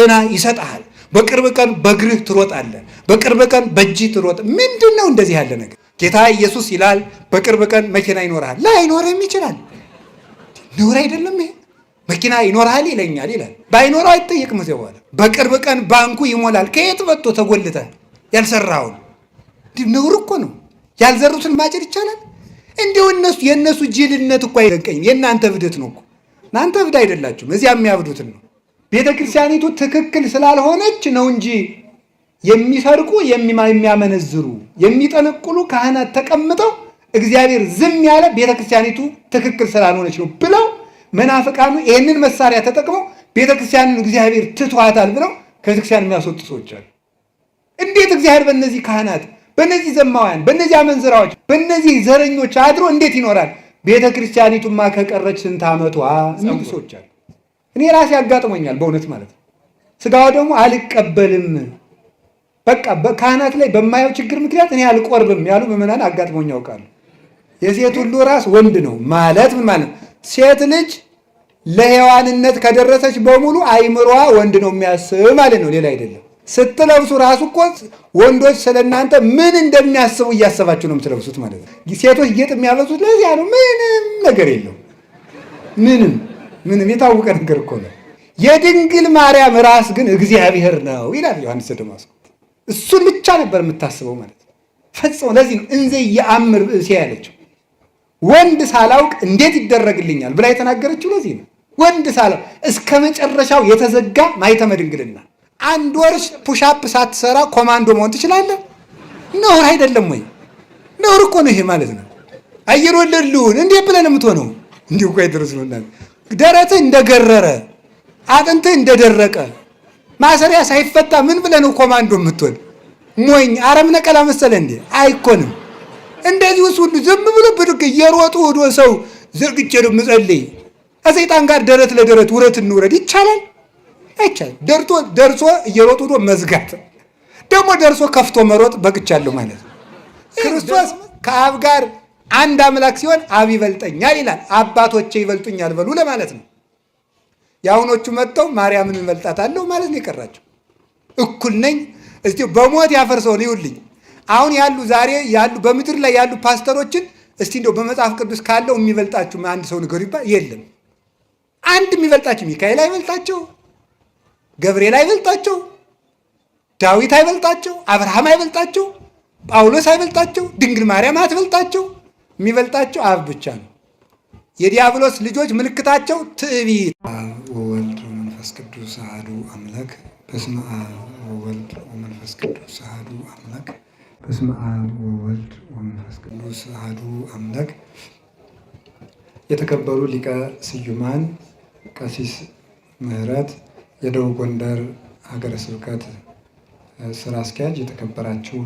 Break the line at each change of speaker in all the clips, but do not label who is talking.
ጤና ይሰጣል። በቅርብ ቀን በእግርህ ትሮጣለህ፣ በቅርብ ቀን በእጅህ ትሮጥ። ምንድን ነው እንደዚህ ያለ ነገር? ጌታ ኢየሱስ ይላል በቅርብ ቀን መኪና ይኖርሃል። ላይኖርህም ይችላል። ነውር አይደለም ይሄ? መኪና ይኖርሃል ይለኛል ይላል። ባይኖረው አይጠየቅም። እዚያ በኋላ በቅርብ ቀን ባንኩ ይሞላል። ከየት መጥቶ ተጎልተህ ያልሰራውን? ነውር እኮ ነው። ያልዘሩትን ማጨድ ይቻላል? እንዲሁ የእነሱ ጅልነት እኮ አይደንቀኝም። የእናንተ እብደት ነው እኮ። እናንተ እብድ አይደላችሁም፣ እዚያ የሚያብዱትን ነው። ቤተ ክርስቲያኒቱ ትክክል ስላልሆነች ነው እንጂ የሚሰርቁ የሚያመነዝሩ የሚጠነቁሉ ካህናት ተቀምጠው እግዚአብሔር ዝም ያለ ቤተ ክርስቲያኒቱ ትክክል ስላልሆነች ነው ብለው መናፍቃኑ ይህንን መሳሪያ ተጠቅመው ቤተ ክርስቲያንን እግዚአብሔር ትቷታል ብለው ከቤተ ክርስቲያን የሚያስወጡ ሰዎች አሉ። እንዴት እግዚአብሔር በእነዚህ ካህናት፣ በእነዚህ ዘማውያን፣ በእነዚህ አመንዝራዎች፣ በእነዚህ ዘረኞች አድሮ እንዴት ይኖራል? ቤተ ክርስቲያኒቱማ ከቀረች ስንት ዓመቷ የሚሉ ሰዎች አሉ። እኔ ራሴ ያጋጥሞኛል በእውነት ማለት ነው። ስጋው ደግሞ አልቀበልም በቃ በካህናት ላይ በማየው ችግር ምክንያት እኔ አልቆርብም ያሉ ምዕመናን አጋጥሞኝ ያውቃሉ። የሴት ሁሉ ራስ ወንድ ነው ማለት ምን ማለት ነው? ሴት ልጅ ለሔዋንነት ከደረሰች በሙሉ አይምሯ ወንድ ነው የሚያስብ ማለት ነው፣ ሌላ አይደለም። ስትለብሱ ራሱ እኮ ወንዶች ስለእናንተ ምን እንደሚያስቡ እያሰባችሁ ነው የምትለብሱት ማለት ነው። ሴቶች ጌጥ የሚያበዙት ለዚያ ነው። ምንም ነገር የለው። ምንም የታወቀ ነገር እኮ ነው። የድንግል ማርያም ራስ ግን እግዚአብሔር ነው ይላል ዮሐንስ ዘደማስቆ። እሱን ብቻ ነበር የምታስበው ማለት ነው ፈጽሞ። ለዚህ ነው እንዘ የአምር ብእሴ ያለችው። ወንድ ሳላውቅ እንዴት ይደረግልኛል ብላ የተናገረችው ለዚህ ነው። ወንድ ሳላውቅ እስከ መጨረሻው የተዘጋ ማኅተመ ድንግልና። አንድ ወር ፑሻፕ ሳትሰራ ኮማንዶ መሆን ትችላለህ? ነውር አይደለም ወይ? ነውር እኮ ነው ይሄ ማለት ነው። አየር ወለድ ልሁን እንዴት ብለን የምትሆነው? እንዲሁ እኮ አይደረስ ነው። ደረትህ እንደገረረ አጥንትህ እንደደረቀ ማሰሪያ ሳይፈታ ምን ብለህ ነው ኮማንዶ የምትሆን? ሞኝ አረም ነቀላ መሰለ እንዴ? አይኮንም። እንደዚህ ውስጥ ሁሉ ዝም ብሎ ብድግ እየሮጡ ወዶ ሰው ዝርግቼ ነው የምጸልይ ከሰይጣን ጋር ደረት ለደረት ውረት እንውረድ ይቻላል? አይቻልም። ደርሶ እየሮጡ ወዶ መዝጋት ደግሞ ደርሶ ከፍቶ መሮጥ በቅቻለሁ ማለት ነው። ክርስቶስ ከአብ ጋር አንድ አምላክ ሲሆን አብ ይበልጠኛል ይላል። አባቶቼ ይበልጡኛል በሉ ለማለት ነው። የአሁኖቹ መጥተው ማርያምን እንበልጣታለሁ ማለት ነው የቀራቸው። እኩል ነኝ እስቲ በሞት ያፈርሰውን ይውልኝ። አሁን ዛሬ ያሉ በምድር ላይ ያሉ ፓስተሮችን እስቲ እንደው በመጽሐፍ ቅዱስ ካለው የሚበልጣችሁ አንድ ሰው ንገሩ ይባል የለም። አንድ የሚበልጣችሁ ሚካኤል አይበልጣቸው፣ ገብርኤል አይበልጣቸው፣ ዳዊት አይበልጣቸው፣ አብርሃም አይበልጣቸው፣ ጳውሎስ አይበልጣቸው፣ ድንግል ማርያም አትበልጣቸው። የሚበልጣቸው አብ ብቻ ነው። የዲያብሎስ ልጆች ምልክታቸው ትዕቢት። አብ ወወልድ ወመንፈስ ቅዱስ አሐዱ አምላክ። በስመ አብ ወወልድ ወመንፈስ ቅዱስ አሐዱ አምላክ። በስመ አብ ወወልድ ወመንፈስ ቅዱስ አሐዱ አምላክ። የተከበሩ ሊቀ ስዩማን ቀሲስ ምህረት የደቡብ ጎንደር ሀገረ ስብከት ስራ አስኪያጅ፣ የተከበራችሁ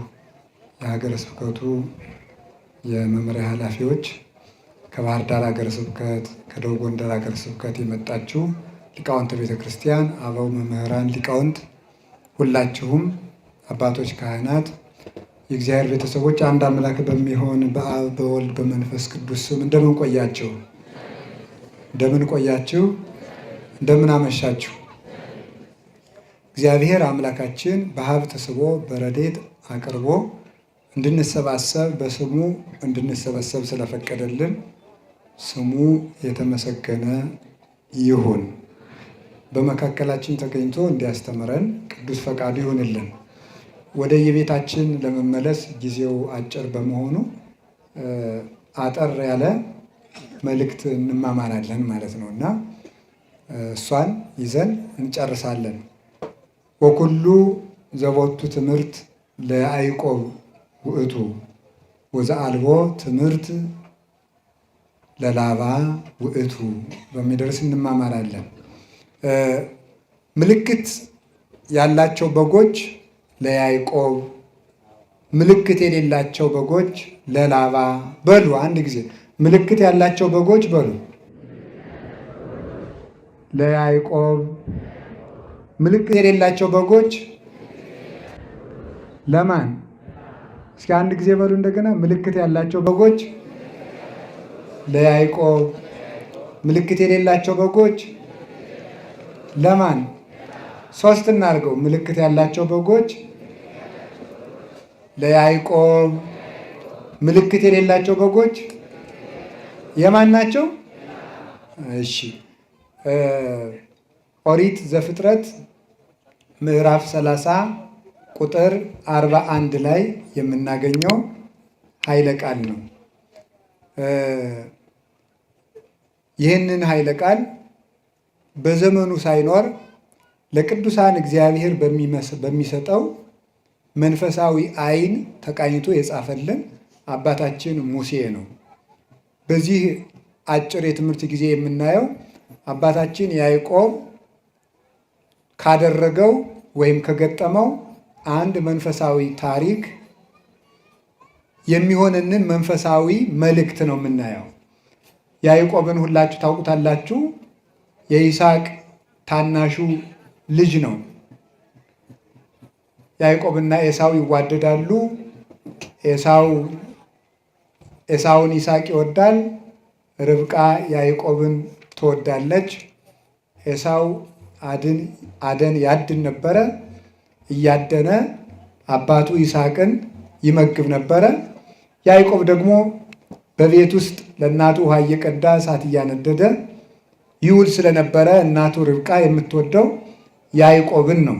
የሀገረ ስብከቱ የመምሪያ ኃላፊዎች፣ ከባህር ዳር ሀገረ ስብከት፣ ከደቡብ ጎንደር ሀገረ ስብከት የመጣችሁ ሊቃውንተ ቤተ ክርስቲያን፣ አበው መምህራን፣ ሊቃውንት ሁላችሁም አባቶች፣ ካህናት፣ የእግዚአብሔር ቤተሰቦች አንድ አምላክ በሚሆን በአብ በወልድ በመንፈስ ቅዱስ ስም እንደምን ቆያችሁ? እንደምን ቆያችሁ? እንደምን አመሻችሁ? እግዚአብሔር አምላካችን በሀብት ስቦ በረድኤት አቅርቦ እንድንሰባሰብ በስሙ እንድንሰበሰብ ስለፈቀደልን ስሙ የተመሰገነ ይሁን። በመካከላችን ተገኝቶ እንዲያስተምረን ቅዱስ ፈቃዱ ይሁንልን። ወደ የቤታችን ለመመለስ ጊዜው አጭር በመሆኑ አጠር ያለ መልእክት እንማማራለን ማለት ነው እና እሷን ይዘን እንጨርሳለን። ወኩሉ ዘቦቱ ትምህርት ለያዕቆብ ውእቱ ወዘአልቦ ትምህርት ለላባ ውእቱ በሚደርስ እንማማራለን። ምልክት ያላቸው በጎች ለያዕቆብ፣ ምልክት የሌላቸው በጎች ለላባ በሉ። አንድ ጊዜ ምልክት ያላቸው በጎች በሉ። ለያዕቆብ፣ ምልክት የሌላቸው በጎች ለማን? እስኪ አንድ ጊዜ በሉ እንደገና። ምልክት ያላቸው በጎች ለያዕቆብ፣ ምልክት የሌላቸው በጎች ለማን? ሶስት እናድርገው። ምልክት ያላቸው በጎች ለያዕቆብ፣ ምልክት የሌላቸው በጎች የማን ናቸው? እሺ ኦሪት ዘፍጥረት ምዕራፍ 30 ቁጥር 41 ላይ የምናገኘው ኃይለ ቃል ነው። ይህንን ኃይለ ቃል በዘመኑ ሳይኖር ለቅዱሳን እግዚአብሔር በሚሰጠው መንፈሳዊ ዓይን ተቃኝቶ የጻፈልን አባታችን ሙሴ ነው። በዚህ አጭር የትምህርት ጊዜ የምናየው አባታችን ያዕቆብ ካደረገው ወይም ከገጠመው አንድ መንፈሳዊ ታሪክ የሚሆንንን መንፈሳዊ መልእክት ነው የምናየው። ያዕቆብን ሁላችሁ ታውቁታላችሁ። የይስሐቅ ታናሹ ልጅ ነው። ያዕቆብና ኤሳው ይዋደዳሉ። ኤሳውን ይስሐቅ ይወዳል። ርብቃ ያዕቆብን ትወዳለች። ኤሳው አደን ያድን ነበረ። እያደነ አባቱ ይስሐቅን ይመግብ ነበረ። ያዕቆብ ደግሞ በቤት ውስጥ ለእናቱ ውሃ እየቀዳ እሳት እያነደደ ይውል ስለነበረ እናቱ ርብቃ የምትወደው ያዕቆብን ነው።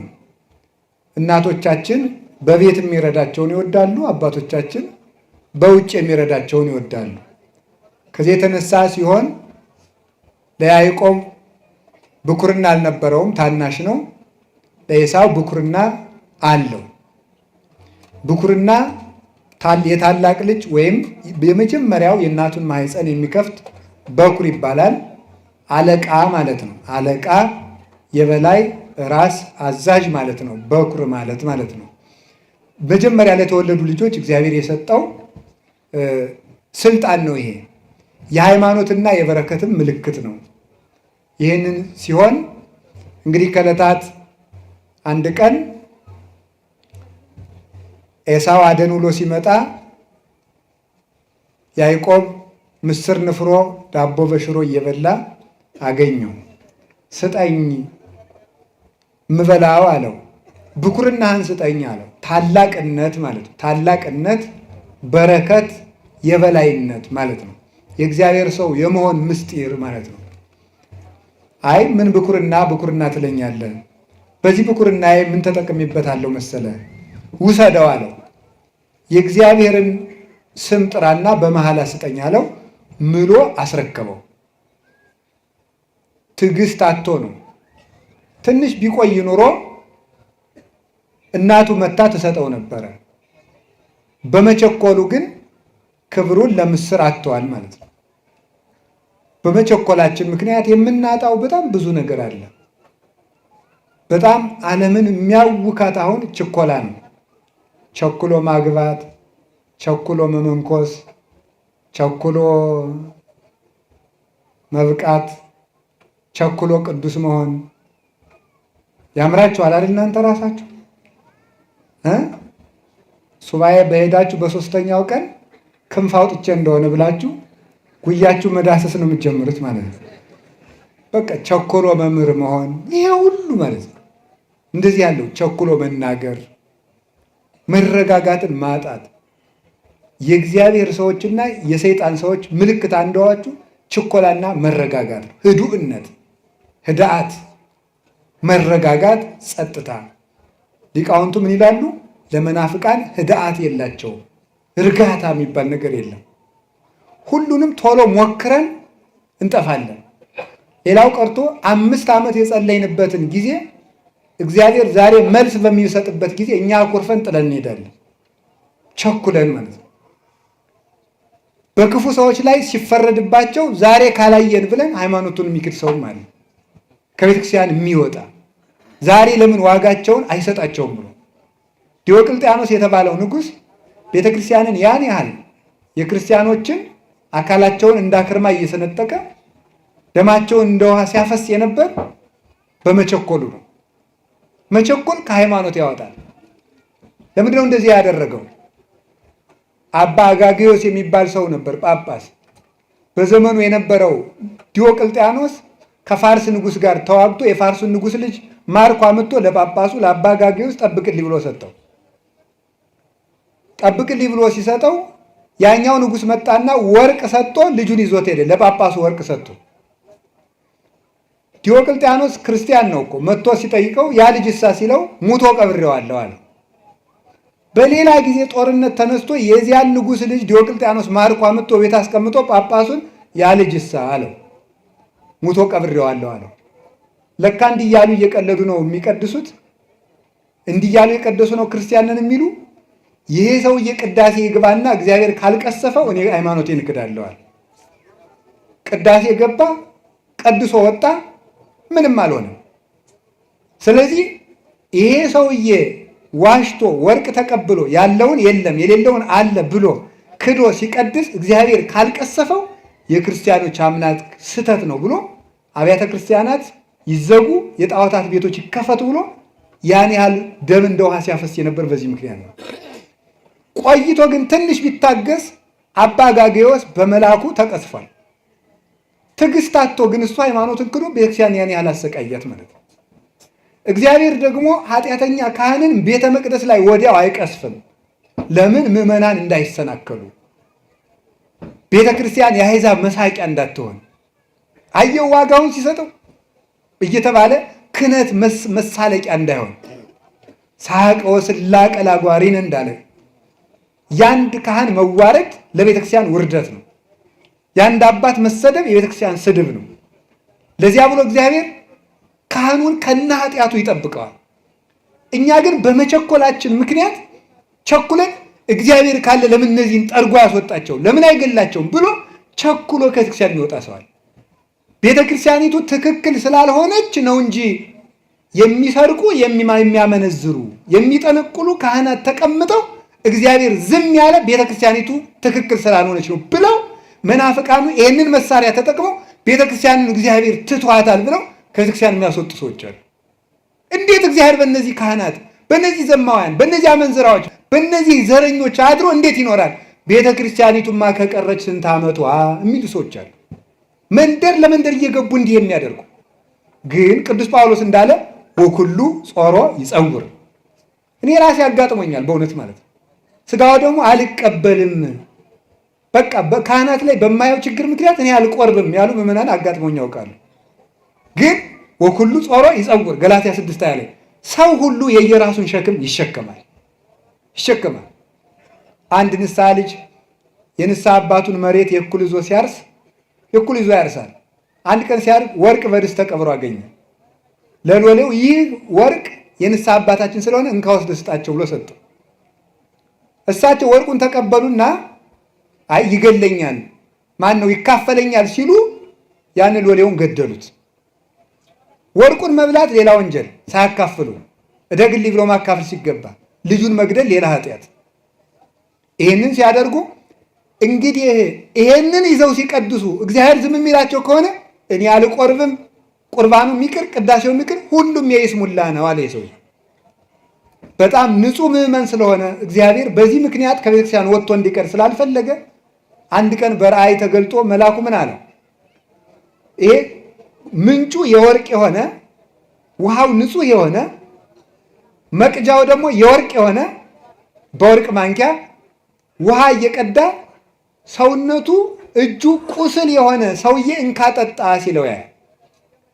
እናቶቻችን በቤት የሚረዳቸውን ይወዳሉ። አባቶቻችን በውጭ የሚረዳቸውን ይወዳሉ። ከዚህ የተነሳ ሲሆን ለያዕቆብ ብኩርና አልነበረውም፣ ታናሽ ነው። ለኤሳው ብኩርና አለው። ብኩርና የታላቅ ልጅ ወይም የመጀመሪያው የእናቱን ማህፀን የሚከፍት በኩር ይባላል። አለቃ ማለት ነው። አለቃ የበላይ ራስ አዛዥ ማለት ነው። በኩር ማለት ነው። መጀመሪያ ለተወለዱ ልጆች እግዚአብሔር የሰጠው ስልጣን ነው። ይሄ የሃይማኖትና የበረከትም ምልክት ነው። ይህንን ሲሆን እንግዲህ ከዕለታት አንድ ቀን ኤሳው አደን ውሎ ሲመጣ ያዕቆብ ምስር ንፍሮ ዳቦ በሽሮ እየበላ አገኘው። ስጠኝ ምበላው አለው። ብኩርናህን ስጠኝ አለው። ታላቅነት ማለት ነው። ታላቅነት፣ በረከት፣ የበላይነት ማለት ነው። የእግዚአብሔር ሰው የመሆን ምስጢር ማለት ነው። አይ ምን ብኩርና ትለኛለህ? በዚህ ብኩርናዬ ምን ተጠቅሜበታለሁ መሰለ? ውሰደው አለው። የእግዚአብሔርን ስም ጥራና በመሐላ ስጠኝ አለው። ምሎ አስረከበው። ትዕግስት አጥቶ ነው። ትንሽ ቢቆይ ኑሮ እናቱ መታ ትሰጠው ነበረ። በመቸኮሉ ግን ክብሩን ለምስር አጥተዋል ማለት ነው። በመቸኮላችን ምክንያት የምናጣው በጣም ብዙ ነገር አለ። በጣም ዓለምን የሚያውካት አሁን ችኮላ ነው። ቸኩሎ ማግባት፣ ቸኩሎ መመንኮስ፣ ቸኩሎ መብቃት፣ ቸኩሎ ቅዱስ መሆን ያምራችኋል አይደል? እናንተ ራሳችሁ ሱባኤ በሄዳችሁ በሶስተኛው ቀን ክንፍ አውጥቼ እንደሆነ ብላችሁ ጉያችሁ መዳሰስ ነው የምትጀምሩት ማለት ነው። በቃ ቸኩሎ መምህር መሆን ይሄ ሁሉ ማለት ነው። እንደዚህ ያለው ቸኩሎ መናገር፣ መረጋጋትን ማጣት የእግዚአብሔር ሰዎችና የሰይጣን ሰዎች ምልክት አንደዋችሁ ችኮላና መረጋጋት ነው። ህዱእነት፣ ህድአት፣ መረጋጋት፣ ጸጥታ። ሊቃውንቱ ምን ይላሉ? ለመናፍቃን ህድአት የላቸውም። እርጋታ የሚባል ነገር የለም። ሁሉንም ቶሎ ሞክረን እንጠፋለን። ሌላው ቀርቶ 5 ዓመት የጸለይንበትን ጊዜ እግዚአብሔር ዛሬ መልስ በሚሰጥበት ጊዜ እኛ አኩርፈን ጥለን እንሄዳለን። ቸኩለን ማለት ነው። በክፉ ሰዎች ላይ ሲፈረድባቸው ዛሬ ካላየን ብለን ሃይማኖቱን የሚክድ ሰውም አለ። ከቤተክርስቲያን የሚወጣ ዛሬ ለምን ዋጋቸውን አይሰጣቸውም ብሎ ዲዮቅልጥያኖስ የተባለው ንጉሥ ቤተክርስቲያንን ያን ያህል የክርስቲያኖችን አካላቸውን እንዳክርማ እየሰነጠቀ ደማቸውን እንደ ውሃ ሲያፈስ የነበር በመቸኮሉ ነው። መቸኮል ከሃይማኖት ያወጣል። ለምንድን ነው እንደዚህ ያደረገው? አባ አጋግዮስ የሚባል ሰው ነበር፣ ጳጳስ። በዘመኑ የነበረው ዲዮቅልጥያኖስ ከፋርስ ንጉሥ ጋር ተዋግቶ የፋርሱን ንጉሥ ልጅ ማርኮ አምጥቶ ለጳጳሱ ለአባ ጋጌዎስ ጠብቅልኝ ብሎ ሰጠው። ጠብቅልኝ ብሎ ሲሰጠው ያኛው ንጉሥ መጣና ወርቅ ሰጥቶ ልጁን ይዞት ሄደ። ለጳጳሱ ወርቅ ሰጥቶ ዲዮቅልጥያኖስ ክርስቲያን ነው እኮ መጥቶ ሲጠይቀው ያ ልጅ እሳ ሲለው ሙቶ ቀብሬዋለሁ አለ። በሌላ ጊዜ ጦርነት ተነስቶ የዚያን ንጉሥ ልጅ ዲዮቅልጥያኖስ ማርኮ አምጥቶ ቤት አስቀምጦ ጳጳሱን ያ ልጅ እሳ አለው ሙቶ ቀብሬዋለሁ አለው። ለካ እንዲህ እያሉ እየቀለዱ ነው የሚቀድሱት። እንዲህ እያሉ የቀደሱ ነው ክርስቲያንን የሚሉ። ይሄ ሰውዬ ቅዳሴ ይግባና እግዚአብሔር ካልቀሰፈው እኔ ሃይማኖቴን እክዳለዋል። ቅዳሴ ገባ፣ ቀድሶ ወጣ፣ ምንም አልሆነም። ስለዚህ ይሄ ሰውዬ ዋሽቶ ወርቅ ተቀብሎ ያለውን የለም የሌለውን አለ ብሎ ክዶ ሲቀድስ እግዚአብሔር ካልቀሰፈው የክርስቲያኖች አምላክ ስተት ነው ብሎ አብያተ ክርስቲያናት ይዘጉ፣ የጣዖታት ቤቶች ይከፈቱ ብሎ ያን ያህል ደም እንደ ውሃ ሲያፈስ የነበር በዚህ ምክንያት ነው። ቆይቶ ግን ትንሽ ቢታገስ አባ ጋጌዎስ በመልአኩ ተቀስፏል። ትዕግስት አጥቶ ግን እሱ ሃይማኖትን ክዶ ቤተክርስቲያን ያን ያህል አሰቃያት ማለት ነው። እግዚአብሔር ደግሞ ኃጢአተኛ ካህንን ቤተ መቅደስ ላይ ወዲያው አይቀስፍም። ለምን? ምዕመናን እንዳይሰናከሉ፣ ቤተ ክርስቲያን የአሕዛብ መሳቂያ እንዳትሆን። አየው ዋጋውን ሲሰጠው እየተባለ ክህነት መሳለቂያ እንዳይሆን ሳቀ ወስላቀ ላጓሪን እንዳለ ያንድ ካህን መዋረድ ለቤተ ክርስቲያን ውርደት ነው። ያንድ አባት መሰደብ የቤተ ክርስቲያን ስድብ ነው። ለዚያ ብሎ እግዚአብሔር ካህኑን ከነ ኃጢአቱ ይጠብቀዋል። እኛ ግን በመቸኮላችን ምክንያት ቸኩለን እግዚአብሔር ካለ ለምን እነዚህን ጠርጎ ያስወጣቸው ለምን አይገላቸውም ብሎ ቸኩሎ ከቤተክርስቲያን የሚወጣ ሰዋል። ቤተክርስቲያኒቱ ትክክል ስላልሆነች ነው እንጂ የሚሰርቁ የሚያመነዝሩ የሚጠነቁሉ ካህናት ተቀምጠው እግዚአብሔር ዝም ያለ ቤተክርስቲያኒቱ ትክክል ስላልሆነች ነው ብለው መናፍቃኑ ይህንን መሳሪያ ተጠቅመው ቤተክርስቲያንን እግዚአብሔር ትቷታል ብለው ከቤተክርስቲያን የሚያስወጡ ሰዎች አሉ። እንዴት እግዚአብሔር በእነዚህ ካህናት፣ በእነዚህ ዘማውያን፣ በእነዚህ አመንዝራዎች፣ በእነዚህ ዘረኞች አድሮ እንዴት ይኖራል? ቤተክርስቲያኒቱማ ከቀረች ስንት ዓመቷ የሚሉ ሰዎች አሉ። መንደር ለመንደር እየገቡ እንዲህ የሚያደርጉ ግን ቅዱስ ጳውሎስ እንዳለ ወኩሉ ጾሮ ይጸውር። እኔ ራሴ አጋጥሞኛል በእውነት ማለት ነው። ስጋው ደግሞ አልቀበልም በቃ በካህናት ላይ በማየው ችግር ምክንያት እኔ አልቆርብም ያሉ ምዕመናን አጋጥሞኝ ያውቃሉ። ግን ወኩሉ ጾሮ ይጸውር ገላትያ 6 ላይ ሰው ሁሉ የየራሱን ሸክም ይሸከማል። አንድ ንስሐ ልጅ የንስሐ አባቱን መሬት የእኩል ይዞ ሲያርስ የእኩል ይዞ ያርሳል። አንድ ቀን ሲያርግ ወርቅ በድስት ተቀብሮ አገኘ። ለሎሌው ይህ ወርቅ የንስሐ አባታችን ስለሆነ እንካ ወስድ ስጣቸው ብሎ ሰጡ። እሳቸው ወርቁን ተቀበሉና አይ ይገለኛል፣ ማን ነው ይካፈለኛል ሲሉ ያን ሎሌውን ገደሉት። ወርቁን መብላት ሌላ ወንጀል ሳያካፍሉ እደግልኝ ብሎ ማካፈል ሲገባ ልጁን መግደል ሌላ ኃጢአት። ይሄንን ሲያደርጉ እንግዲህ ይሄንን ይዘው ሲቀድሱ እግዚአብሔር ዝም የሚላቸው ከሆነ እኔ አልቆርብም፣ ቁርባኑ የሚቅር ቅዳሴው የሚቅር ሁሉም የይስሙላ ነው አለ ሰው። በጣም ንጹሕ ምዕመን ስለሆነ እግዚአብሔር በዚህ ምክንያት ከቤተክርስቲያን ወጥቶ እንዲቀር ስላልፈለገ አንድ ቀን በራእይ ተገልጦ መልአኩ ምን አለ? ይሄ ምንጩ የወርቅ የሆነ ውሃው ንጹሕ የሆነ መቅጃው ደግሞ የወርቅ የሆነ በወርቅ ማንኪያ ውሃ እየቀዳ ሰውነቱ እጁ ቁስል የሆነ ሰውዬ እንካ ጠጣ ሲለው ያ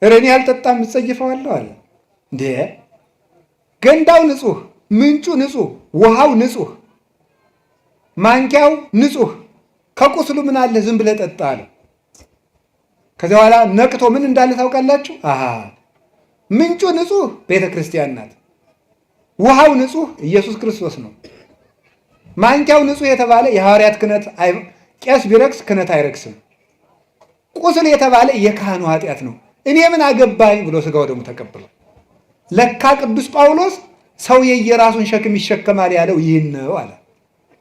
እኔ አልጠጣም እጸይፈዋለሁ አለ። እንዴ ገንዳው ንጹሕ፣ ምንጩ ንጹሕ፣ ውሃው ንጹሕ፣ ማንኪያው ንጹሕ፣ ከቁስሉ ምን አለ ዝም ብለህ ጠጣ አለ። ከዚያ በኋላ ነቅቶ ምን እንዳለ ታውቃላችሁ? ምንጩ ንጹሕ ቤተ ክርስቲያን ናት። ውሃው ንጹሕ ኢየሱስ ክርስቶስ ነው። ማንኪያው ንጹሕ የተባለ የሐዋርያት ክህነት ቄስ ቢረክስ ክህነት አይረክስም። ቁስል የተባለ የካህኑ ኃጢአት ነው። እኔ ምን አገባኝ ብሎ ስጋው ደግሞ ተቀብሎ ለካ ቅዱስ ጳውሎስ ሰው የየራሱን ሸክም ይሸከማል ያለው ይህን ነው አለ።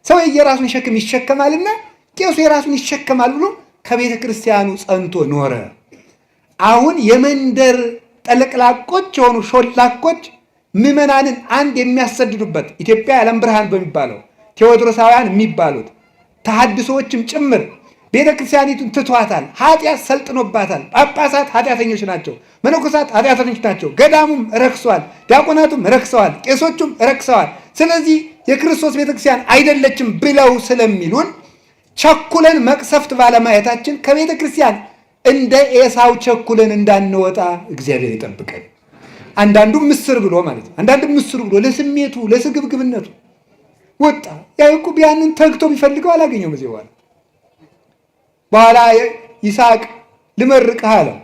ሰው የየራሱን ሸክም ይሸከማልና ቄሱ የራሱን ይሸከማል ብሎ ከቤተ ክርስቲያኑ ጸንቶ ኖረ። አሁን የመንደር ጠለቅላቆች የሆኑ ሾላኮች ምዕመናንን አንድ የሚያሰድዱበት ኢትዮጵያ የዓለም ብርሃን በሚባለው ቴዎድሮሳውያን የሚባሉት ተሐድሶዎችም ጭምር ቤተ ክርስቲያኒቱን ትቷታል። ኃጢአት ሰልጥኖባታል። ጳጳሳት ኃጢአተኞች ናቸው። መነኮሳት ኃጢአተኞች ናቸው። ገዳሙም ረክሷል። ዲያቆናቱም ረክሰዋል። ቄሶቹም ረክሰዋል። ስለዚህ የክርስቶስ ቤተ ክርስቲያን አይደለችም ብለው ስለሚሉን ቸኩለን መቅሰፍት ባለማየታችን ከቤተ ክርስቲያን እንደ ኤሳው ቸኩለን እንዳንወጣ እግዚአብሔር ይጠብቀን። አንዳንዱ ምስር ብሎ ማለት ነው። አንዳንዱ ምስር ብሎ ለስሜቱ ለስግብግብነቱ ወጣ። ያዕቆብ ያንን ተግቶ ቢፈልገው አላገኘውም። እዚህ በኋላ ይስሐቅ ልመርቅህ አለው።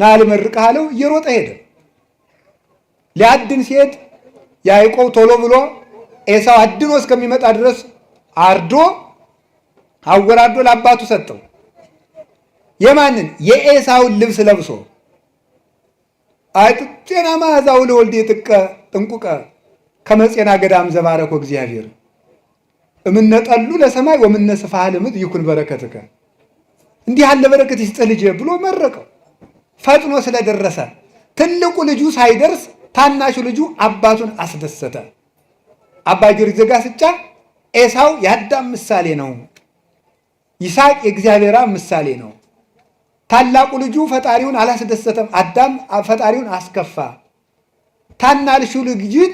ና ልመርቅህ አለው። እየሮጠ ሄደ። ሊያድን ሲሄድ ያዕቆብ ቶሎ ብሎ ኤሳው አድኖ እስከሚመጣ ድረስ አርዶ አወራዶ ለአባቱ ሰጠው። የማንን? የኤሳውን ልብስ ለብሶ አይጥጤና ማዛው ለወልድ የጥቀ ጥንቁቀ ከመጼና ገዳም ዘባረኮ እግዚአብሔር እምነጠሉ ለሰማይ ወምነ ስፋህ ለምድር ይኩን በረከትከ። እንዲህ ያለ በረከት ይስጥህ ልጄ ብሎ መረቀው። ፈጥኖ ስለደረሰ ትልቁ ልጁ ሳይደርስ ታናሹ ልጁ አባቱን አስደሰተ። አባ ጊዮርጊስ ዘጋስጫ ኤሳው የአዳም ምሳሌ ነው፣ ይስሐቅ የእግዚአብሔር ምሳሌ ነው። ታላቁ ልጁ ፈጣሪውን አላስደሰተም፣ አዳም ፈጣሪውን አስከፋ። ታናሹ ልጅን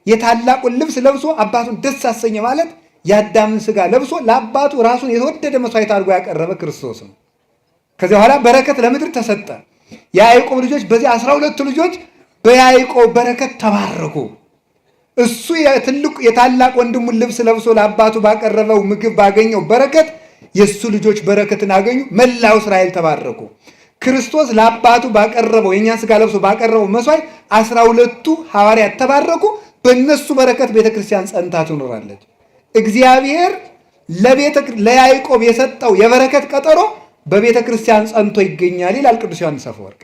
የታላቁን ልብስ ለብሶ አባቱን ደስ አሰኘ ማለት የአዳምን ስጋ ለብሶ ለአባቱ ራሱን የተወደደ መስዋዕት አድርጎ ያቀረበ ክርስቶስ ነው። ከዚያ በኋላ በረከት ለምድር ተሰጠ። የያዕቆብ ልጆች በዚህ 12 ልጆች በያዕቆብ በረከት ተባረኩ። እሱ የታላቅ ወንድሙን ልብስ ለብሶ ለአባቱ ባቀረበው ምግብ ባገኘው በረከት የእሱ ልጆች በረከትን አገኙ። መላው እስራኤል ተባረኩ። ክርስቶስ ለአባቱ ባቀረበው የእኛን ስጋ ለብሶ ባቀረበው መስዋዕት 12ቱ ሐዋርያት ተባረኩ። በእነሱ በረከት ቤተክርስቲያን ጸንታ ትኖራለች። እግዚአብሔር ለያዕቆብ የሰጠው የበረከት ቀጠሮ በቤተ ክርስቲያን ጸንቶ ይገኛል ይላል ቅዱስ ዮሐንስ አፈወርቅ።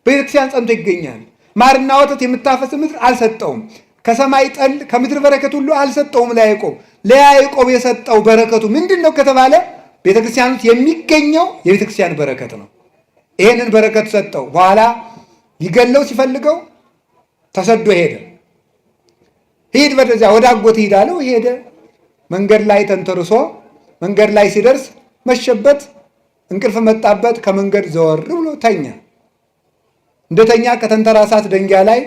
በቤተ ክርስቲያን ጸንቶ ይገኛል። ማርና ወተት የምታፈስ ምድር አልሰጠውም። ከሰማይ ጠል ከምድር በረከት ሁሉ አልሰጠውም ለያዕቆብ። ለያዕቆብ የሰጠው በረከቱ ምንድን ነው ከተባለ ቤተ ክርስቲያን ውስጥ የሚገኘው የቤተ ክርስቲያን በረከት ነው። ይህንን በረከት ሰጠው። በኋላ ሊገለው ሲፈልገው ተሰዶ ሄደ። ሂድ ወደዚያ ወደ አጎት ሂድ አለው። ሄደ። መንገድ ላይ ተንተርሶ መንገድ ላይ ሲደርስ መሸበት፣ እንቅልፍ መጣበት። ከመንገድ ዘወር ብሎ ተኛ። እንደተኛ ከተንተራሳት ደንጊያ ላይ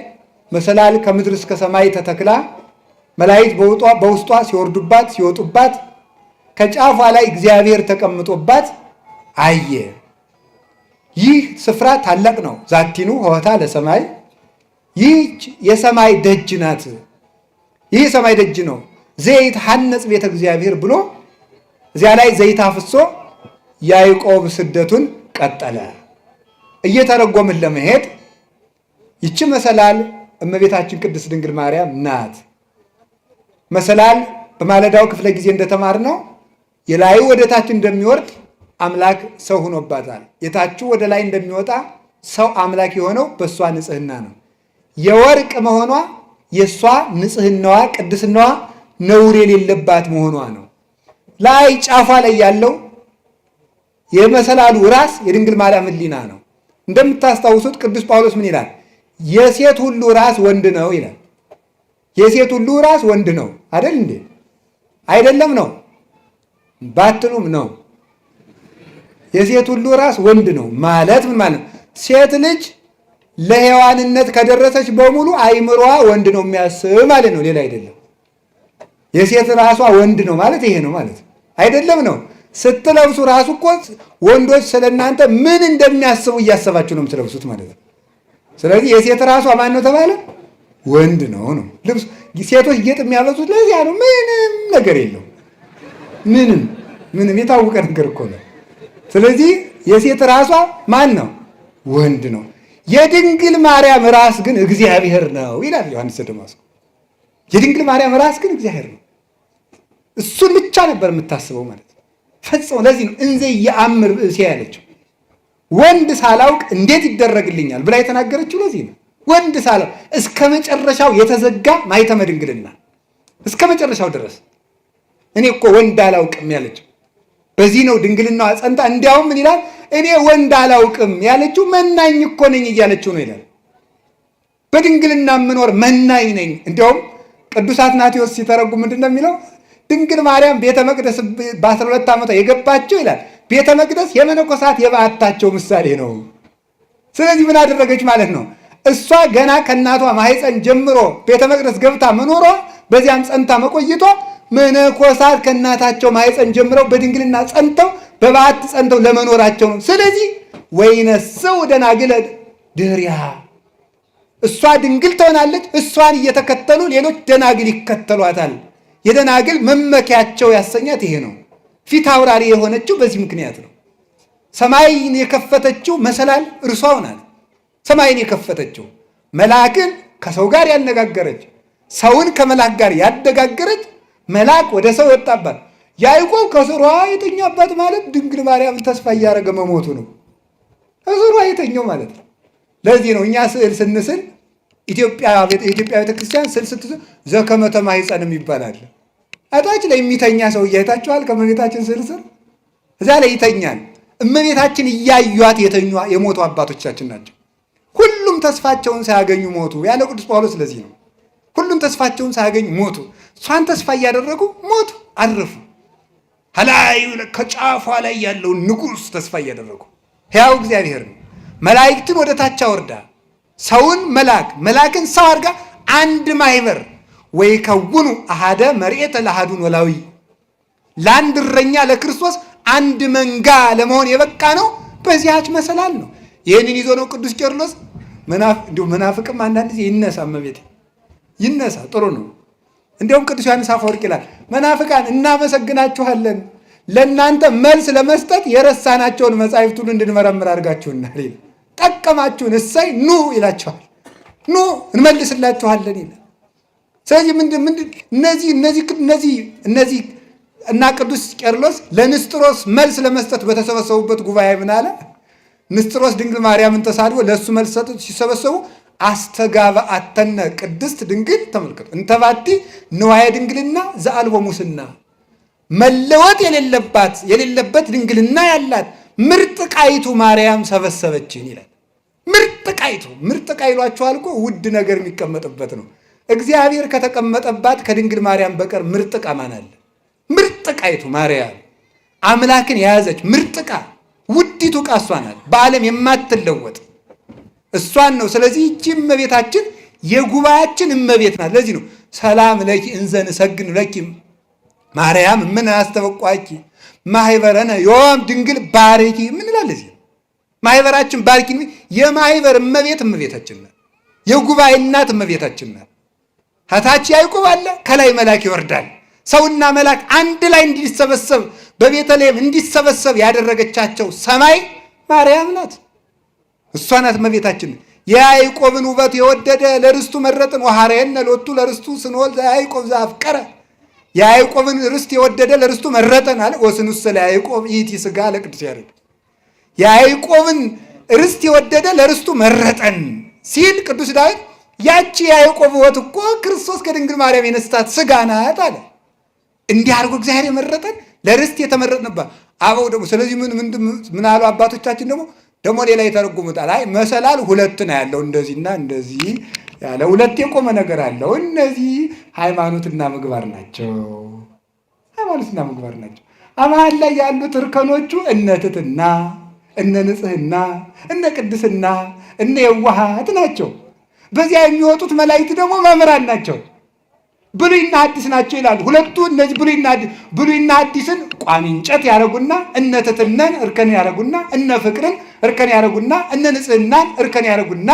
መሰላል ከምድር እስከ ሰማይ ተተክላ መላእክት በውስጧ ሲወርዱባት ሲወጡባት ከጫፏ ላይ እግዚአብሔር ተቀምጦባት አየ። ይህ ስፍራ ታላቅ ነው። ዛቲኑ ሆታ ለሰማይ፣ ይህች የሰማይ ደጅ ናት። ይህ የሰማይ ደጅ ነው። ዘይት ሐነጽ ቤተ እግዚአብሔር ብሎ እዚያ ላይ ዘይት አፍሶ ያዕቆብ ስደቱን ቀጠለ። እየተረጎምን ለመሄድ ይቺ መሰላል እመቤታችን ቅድስት ድንግል ማርያም ናት። መሰላል በማለዳው ክፍለ ጊዜ እንደተማርነው የላዩ ወደ ታች እንደሚወርድ አምላክ ሰው ሆኖባታል። የታቹ ወደ ላይ እንደሚወጣ ሰው አምላክ የሆነው በእሷ ንጽህና ነው። የወርቅ መሆኗ የእሷ ንጽህናዋ ቅድስናዋ ነውር የሌለባት መሆኗ ነው። ላይ ጫፏ ላይ ያለው የመሰላሉ ራስ የድንግል ማርያም ሕሊና ነው። እንደምታስታውሱት ቅዱስ ጳውሎስ ምን ይላል? የሴት ሁሉ ራስ ወንድ ነው ይላል። የሴት ሁሉ ራስ ወንድ ነው አይደል እንዴ? አይደለም ነው ባትሉም ነው። የሴት ሁሉ ራስ ወንድ ነው ማለት ምን ማለት ነው? ሴት ልጅ ለሔዋንነት ከደረሰች በሙሉ አይምሮዋ ወንድ ነው የሚያስብ ማለት ነው፣ ሌላ አይደለም። የሴት ራሷ ወንድ ነው ማለት ይሄ ነው ማለት አይደለም ነው። ስትለብሱ ራሱ እኮ ወንዶች ስለእናንተ ምን እንደሚያስቡ እያሰባችሁ ነው የምትለብሱት ማለት ነው። ስለዚህ የሴት ራሷ ማን ነው ተባለ? ወንድ ነው ነው። ልብስ ሴቶች ጌጥ የሚያበዙት ለዚያ ነው። ምንም ነገር የለው። ምንም የታወቀ ነገር እኮ ነው። ስለዚህ የሴት ራሷ ማን ነው? ወንድ ነው። የድንግል ማርያም ራስ ግን እግዚአብሔር ነው ይላል ዮሐንስ ደማስቆ። የድንግል ማርያም ራስ ግን እግዚአብሔር ነው። እሱን ብቻ ነበር የምታስበው ማለት ነው። ፈጽሞ ለዚህ ነው እንዘ የአምር ብእሴ ያለችው። ወንድ ሳላውቅ እንዴት ይደረግልኛል ብላ የተናገረችው ለዚህ ነው። ወንድ ሳላውቅ እስከ መጨረሻው የተዘጋ ማኅተመ ድንግልና እስከ መጨረሻው ድረስ እኔ እኮ ወንድ አላውቅም ያለችው በዚህ ነው ድንግልናዋ ጸንታ። እንዲያውም ምን ይላል? እኔ ወንድ አላውቅም ያለችው መናኝ እኮ ነኝ እያለችው ነው ይላል። በድንግልና የምኖር መናኝ ነኝ። እንዲያውም ቅዱስ አትናቴዎስ ሲተረጉም ምንድን ነው የሚለው? ድንግል ማርያም ቤተ መቅደስ በ12 ዓመቷ የገባችው ይላል ቤተ መቅደስ የመነኮሳት የበዓታቸው ምሳሌ ነው። ስለዚህ ምን አደረገች ማለት ነው? እሷ ገና ከእናቷ ማህፀን ጀምሮ ቤተ መቅደስ ገብታ መኖሯ፣ በዚያም ጸንታ መቆየቷ መነኮሳት ከእናታቸው ማህፀን ጀምረው በድንግልና ጸንተው በበዓት ጸንተው ለመኖራቸው ነው። ስለዚህ ወይነስው ደናግለ ድህሪሃ፣ እሷ ድንግል ትሆናለች። እሷን እየተከተሉ ሌሎች ደናግል ይከተሏታል። የደናግል መመኪያቸው ያሰኛት ይሄ ነው። ፊት አውራሪ የሆነችው በዚህ ምክንያት ነው። ሰማይን የከፈተችው መሰላል እርሷው ናት። ሰማይን የከፈተችው መልአክን ከሰው ጋር ያነጋገረች፣ ሰውን ከመልአክ ጋር ያነጋገረች፣ መልአክ ወደ ሰው የወጣባት። ያዕቆብ ከስሯ የተኛባት ማለት ድንግል ማርያምን ተስፋ እያደረገ መሞቱ ነው። ከስሯ የተኛው ማለት ነው። ለዚህ ነው እኛ ስዕል ስንስል የኢትዮጵያ ቤተክርስቲያን ስዕል ስትስል ዘከመ ተማኅፀንም ይባላል። እታች ላይ የሚተኛ ሰው እያይታችኋል። ከእመቤታችን ስዕል ስር እዛ ላይ ይተኛል። እመቤታችን እያዩት የተኙ የሞቱ አባቶቻችን ናቸው። ሁሉም ተስፋቸውን ሳያገኙ ሞቱ ያለ ቅዱስ ጳውሎስ። ስለዚህ ነው ሁሉም ተስፋቸውን ሳያገኙ ሞቱ። እሷን ተስፋ እያደረጉ ሞቱ፣ አረፉ። ከላይ ከጫፏ ላይ ያለውን ንጉሥ ተስፋ እያደረጉ ሕያው እግዚአብሔር ነው። መላእክትን ወደ ታች አወርዳ ሰውን መላክን ሰው አድርጋ አንድ ማህበር ወይ ከውኑ አሃደ መርኤተ ለአሐዱ ኖላዊ፣ ለአንድ እረኛ ለክርስቶስ አንድ መንጋ ለመሆን የበቃ ነው በዚያች መሰላል ነው። ይህንን ይዞ ነው ቅዱስ ቄርሎስ እንዲሁ መናፍቅም አንዳንድ ጊዜ ይነሳ፣ እመቤቴ ይነሳ፣ ጥሩ ነው። እንዲሁም ቅዱስ ዮሐንስ አፈወርቅ ይላል መናፍቃን እናመሰግናችኋለን፣ ለእናንተ መልስ ለመስጠት የረሳናቸውን መጻሕፍት ሁሉ እንድንመረምር አድርጋችሁናል። ጠቀማችሁን፣ እሰይ ኑ ይላችኋል። ኑ እንመልስላችኋለን ይላል። ስለዚህ እነዚህ እና ቅዱስ ቄርሎስ ለንስጥሮስ መልስ ለመስጠት በተሰበሰቡበት ጉባኤ ምን አለ? ንስጥሮስ ድንግል ማርያምን ተሳድቦ ለእሱ መልስ ሰጡት። ሲሰበሰቡ አስተጋብአተነ ቅድስት ድንግል፣ ተመልከቱ፣ እንተባቲ ንዋየ ድንግልና ዘአልቦ ሙስና፣ መለወጥ የሌለበት ድንግልና ያላት ምርጥ ቃይቱ ማርያም ሰበሰበችን ይላል። ምርጥ ቃ ይሏችኋል እኮ ውድ ነገር የሚቀመጥበት ነው። እግዚአብሔር ከተቀመጠባት ከድንግል ማርያም በቀር ምርጥ ቃ ማን አለ? ምርጥ ቃይቱ ማርያም አምላክን የያዘች ምርጥ ቃ፣ ውዲቱ ቃ እሷ ናት። በዓለም የማትለወጥ እሷን ነው። ስለዚህ ይህች እመቤታችን የጉባኤያችን እመቤት ናት። ለዚህ ነው ሰላም ለኪ እንዘ ንሰግድ ለኪ ማርያም ምን አስተበቋኪ ማህበረነ ዮም ድንግል ባረኪ ምን ይላል? እዚህ ማህበራችን ባርኪ። የማህበር እመቤታችን ናት። የጉባኤ እናት እመቤታችን ናት። ከታች ያዕቆብ አለ፣ ከላይ መልአክ ይወርዳል። ሰውና መልአክ አንድ ላይ እንዲሰበሰብ በቤተልሔም እንዲሰበሰብ ያደረገቻቸው ሰማይ ማርያም ናት። እሷ ናት እመቤታችን። የያዕቆብን ውበት የወደደ ለርስቱ መረጥን፣ ወሐረየነ ሎቱ ለርስቱ ስንወልድ ያዕቆብ ዘአፍቀረ። የያዕቆብን ርስት የወደደ ለርስቱ መረጠን አለ። ወስኑሰ ለያዕቆብ ይእቲ ሥጋ ለቅዱስ ያሬድ። የያዕቆብን ርስት የወደደ ለርስቱ መረጠን ሲል ቅዱስ ዳዊት ያቺ የያዕቆብ ውበት እኮ ክርስቶስ ከድንግል ማርያም የነሳት ሥጋ ናት አለ። እንዲህ አድርጎ እግዚአብሔር የመረጠን ለርስት የተመረጥንባት አበው ደግሞ። ስለዚህ ምን አሉ አባቶቻችን ደግሞ ሌላ የተረጉሙታል። አይ መሰላል ሁለት ነው ያለው፣ እንደዚህና እንደዚህ ያለ ሁለት የቆመ ነገር አለው። እነዚህ ሃይማኖትና ምግባር ናቸው። ሃይማኖትና ምግባር ናቸው። አማን ላይ ያሉት እርከኖቹ እነ ትሕትና፣ እነ ንጽሕና፣ እነ ቅድስና፣ እነ የዋሃት ናቸው። በዚያ የሚወጡት መላእክት ደግሞ መምህራን ናቸው። ብሉይና ሐዲስ ናቸው ይላሉ። ሁለቱ እነዚህ ብሉይና ሐዲስን ቋሚ እንጨት ያደረጉና እነ ትሕትናን እርከን ያደረጉና እነ ፍቅርን እርከን ያደረጉና እነ ንጽሕናን እርከን ያደረጉና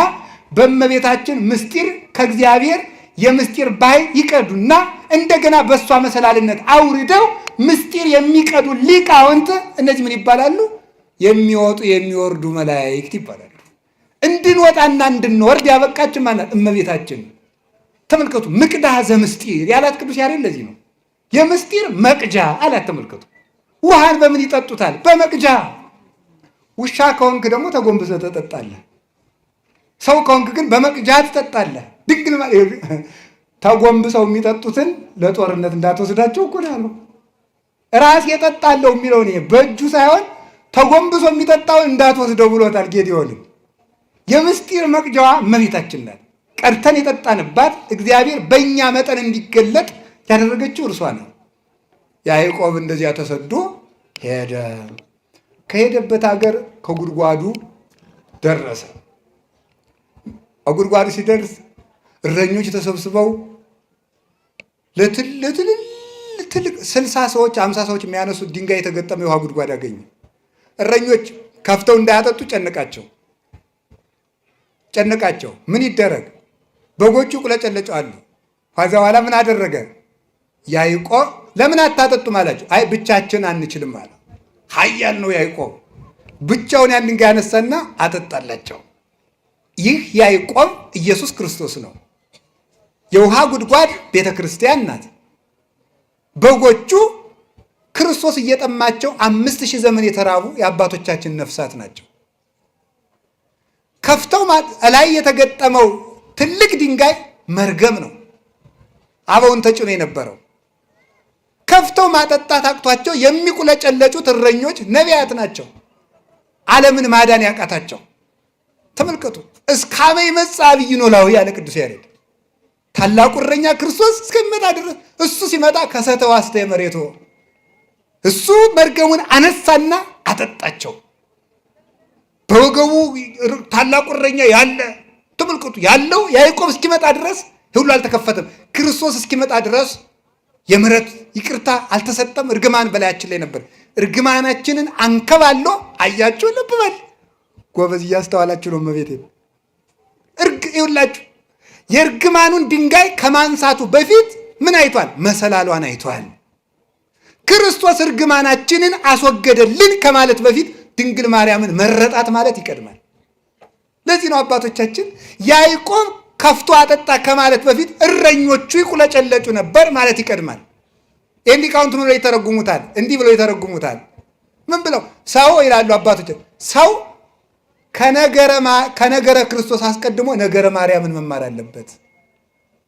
በእመቤታችን ምስጢር ከእግዚአብሔር የምስጢር ባሕር ይቀዱና እንደገና በእሷ መሰላልነት አውርደው ምስጢር የሚቀዱ ሊቃውንት እነዚህ ምን ይባላሉ? የሚወጡ የሚወርዱ መላእክት ይባላሉ። እንድንወጣና እንድንወርድ ያበቃችን ማናት? እመቤታችን። ተመልከቱ፣ ምቅዳህ ዘምስጢር ያላት ቅዱስ ያሬድ ለዚህ ነው። የምስጢር መቅጃ አላት። ተመልከቱ፣ ውሃን በምን ይጠጡታል? በመቅጃ። ውሻ ከሆንክ ደግሞ ተጎንብሰህ ትጠጣለህ። ሰው ከሆንክ ግን በመቅጃ ትጠጣለህ። ድንግል ተጎንብሰው የሚጠጡትን ለጦርነት እንዳትወስዳቸው እኮ ነው ያለው። ራስ የጠጣለው የሚለው በእጁ ሳይሆን ተጎንብሶ የሚጠጣውን እንዳትወስደው ብሎታል ጌዴዎንን። የምስጢር መቅጃዋ እመቤታችን ናት። ቀድተን የጠጣንባት እግዚአብሔር በእኛ መጠን እንዲገለጥ ያደረገችው እርሷ ነው። ያዕቆብ እንደዚያ ተሰዶ ሄደ። ከሄደበት ሀገር ከጉድጓዱ ደረሰ። ጉድጓዱ ሲደርስ እረኞች ተሰብስበው ለትልቅ 60 ሰዎች 50 ሰዎች የሚያነሱት ድንጋይ የተገጠመ የውሃ ጉድጓድ አገኘ። እረኞች ከፍተው እንዳያጠጡ ጨነቃቸው። ምን ይደረግ? በጎቹ ቁለጨለጫሉ። ከዛ በኋላ ምን አደረገ? ያዕቆብ ለምን አታጠጡም አላቸው። አይ ብቻችን አንችልም አለ። ኃያል ነው ያዕቆብ። ብቻውን ያን ድንጋይ ያነሳና አጠጣላቸው። ይህ ያዕቆብ ኢየሱስ ክርስቶስ ነው። የውሃ ጉድጓድ ቤተ ክርስቲያን ናት። በጎቹ ክርስቶስ እየጠማቸው 5000 ዘመን የተራቡ የአባቶቻችን ነፍሳት ናቸው። ከፍተው ላይ የተገጠመው ትልቅ ድንጋይ መርገም ነው። አበውን ተጭኖ የነበረው ከፍተው ማጠጣት አቅቷቸው የሚቁለጨለጩት እረኞች ነቢያት ናቸው። ዓለምን ማዳን ያቃታቸው ተመልከቱ። እስካመ ይመጽእ ዐቢይ ኖላዊ ያለ ቅዱስ ያሬድ ታላቁ እረኛ ክርስቶስ እስከሚመጣ ድረስ እሱ ሲመጣ ከሰተው አስተየ መሬቶ እሱ መርገሙን አነሳና አጠጣቸው። በወገቡ ታላቁ እረኛ ያለ ተመልከቱ። ያለው ያዕቆብ እስኪመጣ ድረስ ሁሉ አልተከፈተም። ክርስቶስ እስኪመጣ ድረስ የምሕረት ይቅርታ አልተሰጠም። እርግማን በላያችን ላይ ነበር። እርግማናችንን አንከባሎ አያችሁ። ልብ በል ጎበዝ፣ እያስተዋላችሁ ነው። እመቤቴ ይኸውላችሁ የእርግማኑን ድንጋይ ከማንሳቱ በፊት ምን አይቷል? መሰላሏን አይቷል። ክርስቶስ እርግማናችንን አስወገደልን ከማለት በፊት ድንግል ማርያምን መረጣት ማለት ይቀድማል። ለዚህ ነው አባቶቻችን ያዕቆብ ከፍቶ አጠጣ ከማለት በፊት እረኞቹ ይቁለጨለጩ ነበር ማለት ይቀድማል። ይህን ሊቃውንት ምን ብለው ይተረጉሙታል? እንዲህ ብለው ይተረጉሙታል። ምን ብለው? ሰው ይላሉ አባቶች፣ ሰው ከነገረ ክርስቶስ አስቀድሞ ነገረ ማርያምን መማር አለበት፣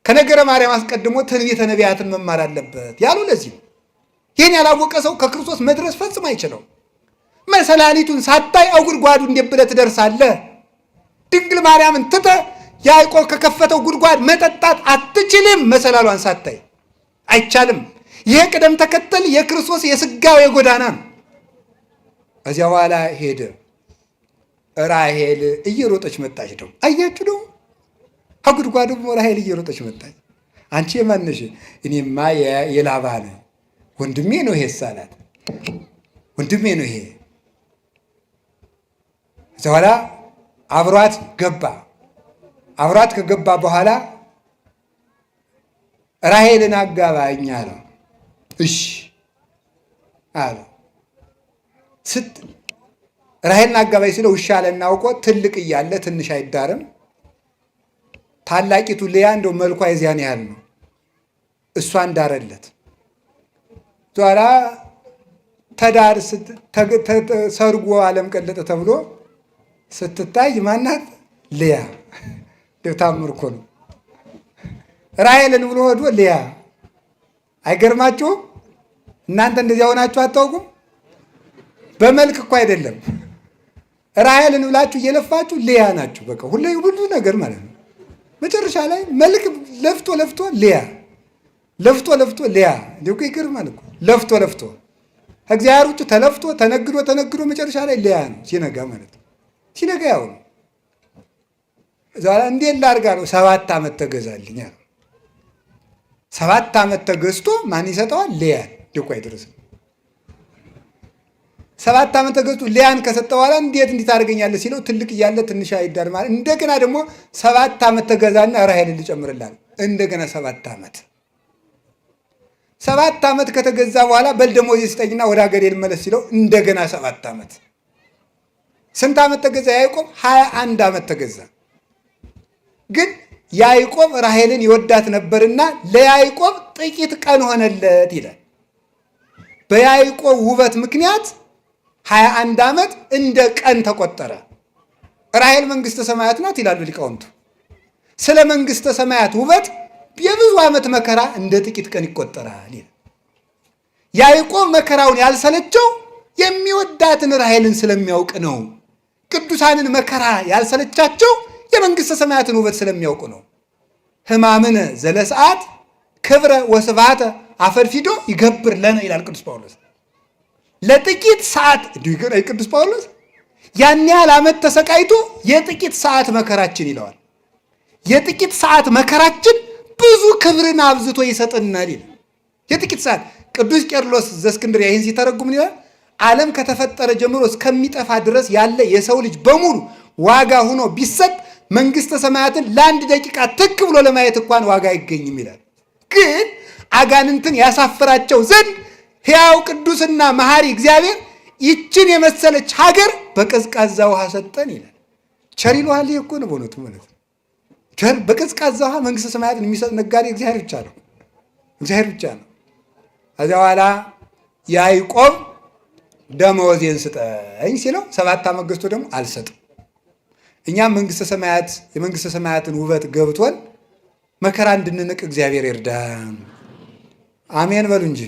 ከነገረ ማርያም አስቀድሞ ትንቢተ ነቢያትን መማር አለበት ያሉ ለዚህ ነው። ይህን ያላወቀ ሰው ከክርስቶስ መድረስ ፈጽሞ አይችለው። መሰላሊቱን ሳታይ ጉድጓዱ እንዴት ብለህ ትደርሳለህ? ድንግል ማርያምን ትተህ ያዕቆብ ከከፈተው ጉድጓድ መጠጣት አትችልም። መሰላሏን ሳታይ አይቻልም። ይሄ ቅደም ተከተል የክርስቶስ የሥጋዌ ጎዳና ነው። ከዚያ በኋላ ሄደ። ራሔል እየሮጠች መጣች። ደግሞ አያችሁ፣ ደግሞ ከጉድጓዱ ራሔል እየሮጠች መጣች። አንቺ የማንሽ? እኔማ የላባ ነኝ። ወንድሜ ነው ይሄ ሳላት፣ ወንድሜ ነው ይሄ። ከዚያ በኋላ አብሯት ገባ። አብሯት ከገባ በኋላ ራሔልን አጋባኝ አለው። እሺ አለው። ራሔልን አጋባኝ ሲለው እሺ አለና አውቆ ትልቅ እያለ ትንሽ አይዳርም። ታላቂቱ ልያ እንደው መልኳ የዚያን ያህል ነው። እሷን ዳረለት። ኋላ ተዳር ሰርጎ ዓለም ቀለጠ ተብሎ ስትታይ ማናት? ልያ። ታምር እኮ ነው። ራሔልን ብሎ ወዶ ልያ። አይገርማችሁም? እናንተ እንደዚያ ሆናችሁ አታውቁም? በመልክ እኮ አይደለም። ራሔልን ብላችሁ እየለፋችሁ ልያ ናችሁ። በቃ ሁሉ ነገር ማለት ነው። መጨረሻ ላይ መልክ ለፍቶ ልያ፣ ለፍቶ ልያ። እንዲሁ ይገርማል እኮ ለፍቶ ከእግዚአብሔር ውጭ ተለፍቶ ተነግዶ መጨረሻ ላይ ልያ ነው ሲነጋ ማለት ነው። ሲነጋ ያው ነው። ዛሬ እንዴት ላድርጋ ነው? 7 ዓመት ተገዛልኝ አለ። 7 ዓመት ተገዝቶ ማን ይሰጠዋል? ልያን። ድቆ አይደርስም። 7 ዓመት ተገዝቶ ልያን ከሰጠ በኋላ እንዴት ታደርገኛለህ ሲለው ትልቅ እያለ ትንሽ አይዳር ማለት። እንደገና ደግሞ 7 ዓመት ተገዛና ራሔልን ልጨምርልሃል። እንደገና 7 ዓመት 7 ዓመት ከተገዛ በኋላ በል ደሞዝ ስጠኝና ወደ ሀገሬ ልመለስ ሲለው እንደገና 7 ዓመት። ስንት ዓመት ተገዛ ያዕቆብ? 21 ዓመት ተገዛ። ግን ያዕቆብ ራሔልን ይወዳት ነበርና ለያዕቆብ ጥቂት ቀን ሆነለት ይላል። በያዕቆብ ውበት ምክንያት 21 ዓመት እንደ ቀን ተቆጠረ። ራሔል መንግሥተ ሰማያት ናት ይላሉ ሊቃውንቱ። ስለ መንግሥተ ሰማያት ውበት የብዙ ዓመት መከራ እንደ ጥቂት ቀን ይቆጠራል ይላል። ያዕቆብ መከራውን ያልሰለቸው የሚወዳትን ራሔልን ስለሚያውቅ ነው። ቅዱሳንን መከራ ያልሰለቻቸው የመንግሥተ ሰማያትን ውበት ስለሚያውቁ ነው። ሕማምነ ዘለሰዓት ክብረ ወስብሐተ አፈድፊዶ ይገብር ለነ ይላል ቅዱስ ጳውሎስ። ለጥቂት ሰዓት ቅዱስ ጳውሎስ ያን ያህል ዓመት ተሰቃይቶ የጥቂት ሰዓት መከራችን ይለዋል። የጥቂት ሰዓት መከራችን ብዙ ክብርን አብዝቶ ይሰጥናል ይላል። የጥቂት ሰዓት ቅዱስ ቄርሎስ ዘእስክንድርያ ይህን ሲተረጉም ይላል ዓለም ከተፈጠረ ጀምሮ እስከሚጠፋ ድረስ ያለ የሰው ልጅ በሙሉ ዋጋ ሆኖ ቢሰጥ መንግሥተ ሰማያትን ለአንድ ደቂቃ ትክ ብሎ ለማየት እንኳን ዋጋ አይገኝም ይላል። ግን አጋንንትን ያሳፍራቸው ዘንድ ሕያው ቅዱስና መሐሪ እግዚአብሔር ይችን የመሰለች ሀገር በቀዝቃዛ ውሃ ሰጠን ይላል። ቸር ይለዋል። ይሄ እኮ ነው በእውነቱ ማለት ነው። ቸር በቀዝቃዛ ውሃ መንግሥተ ሰማያትን የሚሰጥ ነጋዴ እግዚአብሔር ብቻ ነው። እግዚአብሔር ብቻ ነው። ከዚያ በኋላ ያዕቆብ ደመወዜን ስጠኝ ሲለው 7 ዓመት ገዝቶ ደግሞ አልሰጥም። እኛም የመንግሥተ ሰማያትን ውበት ገብቶን መከራ እንድንንቅ እግዚአብሔር ይርዳን። አሜን በሉ እንጂ።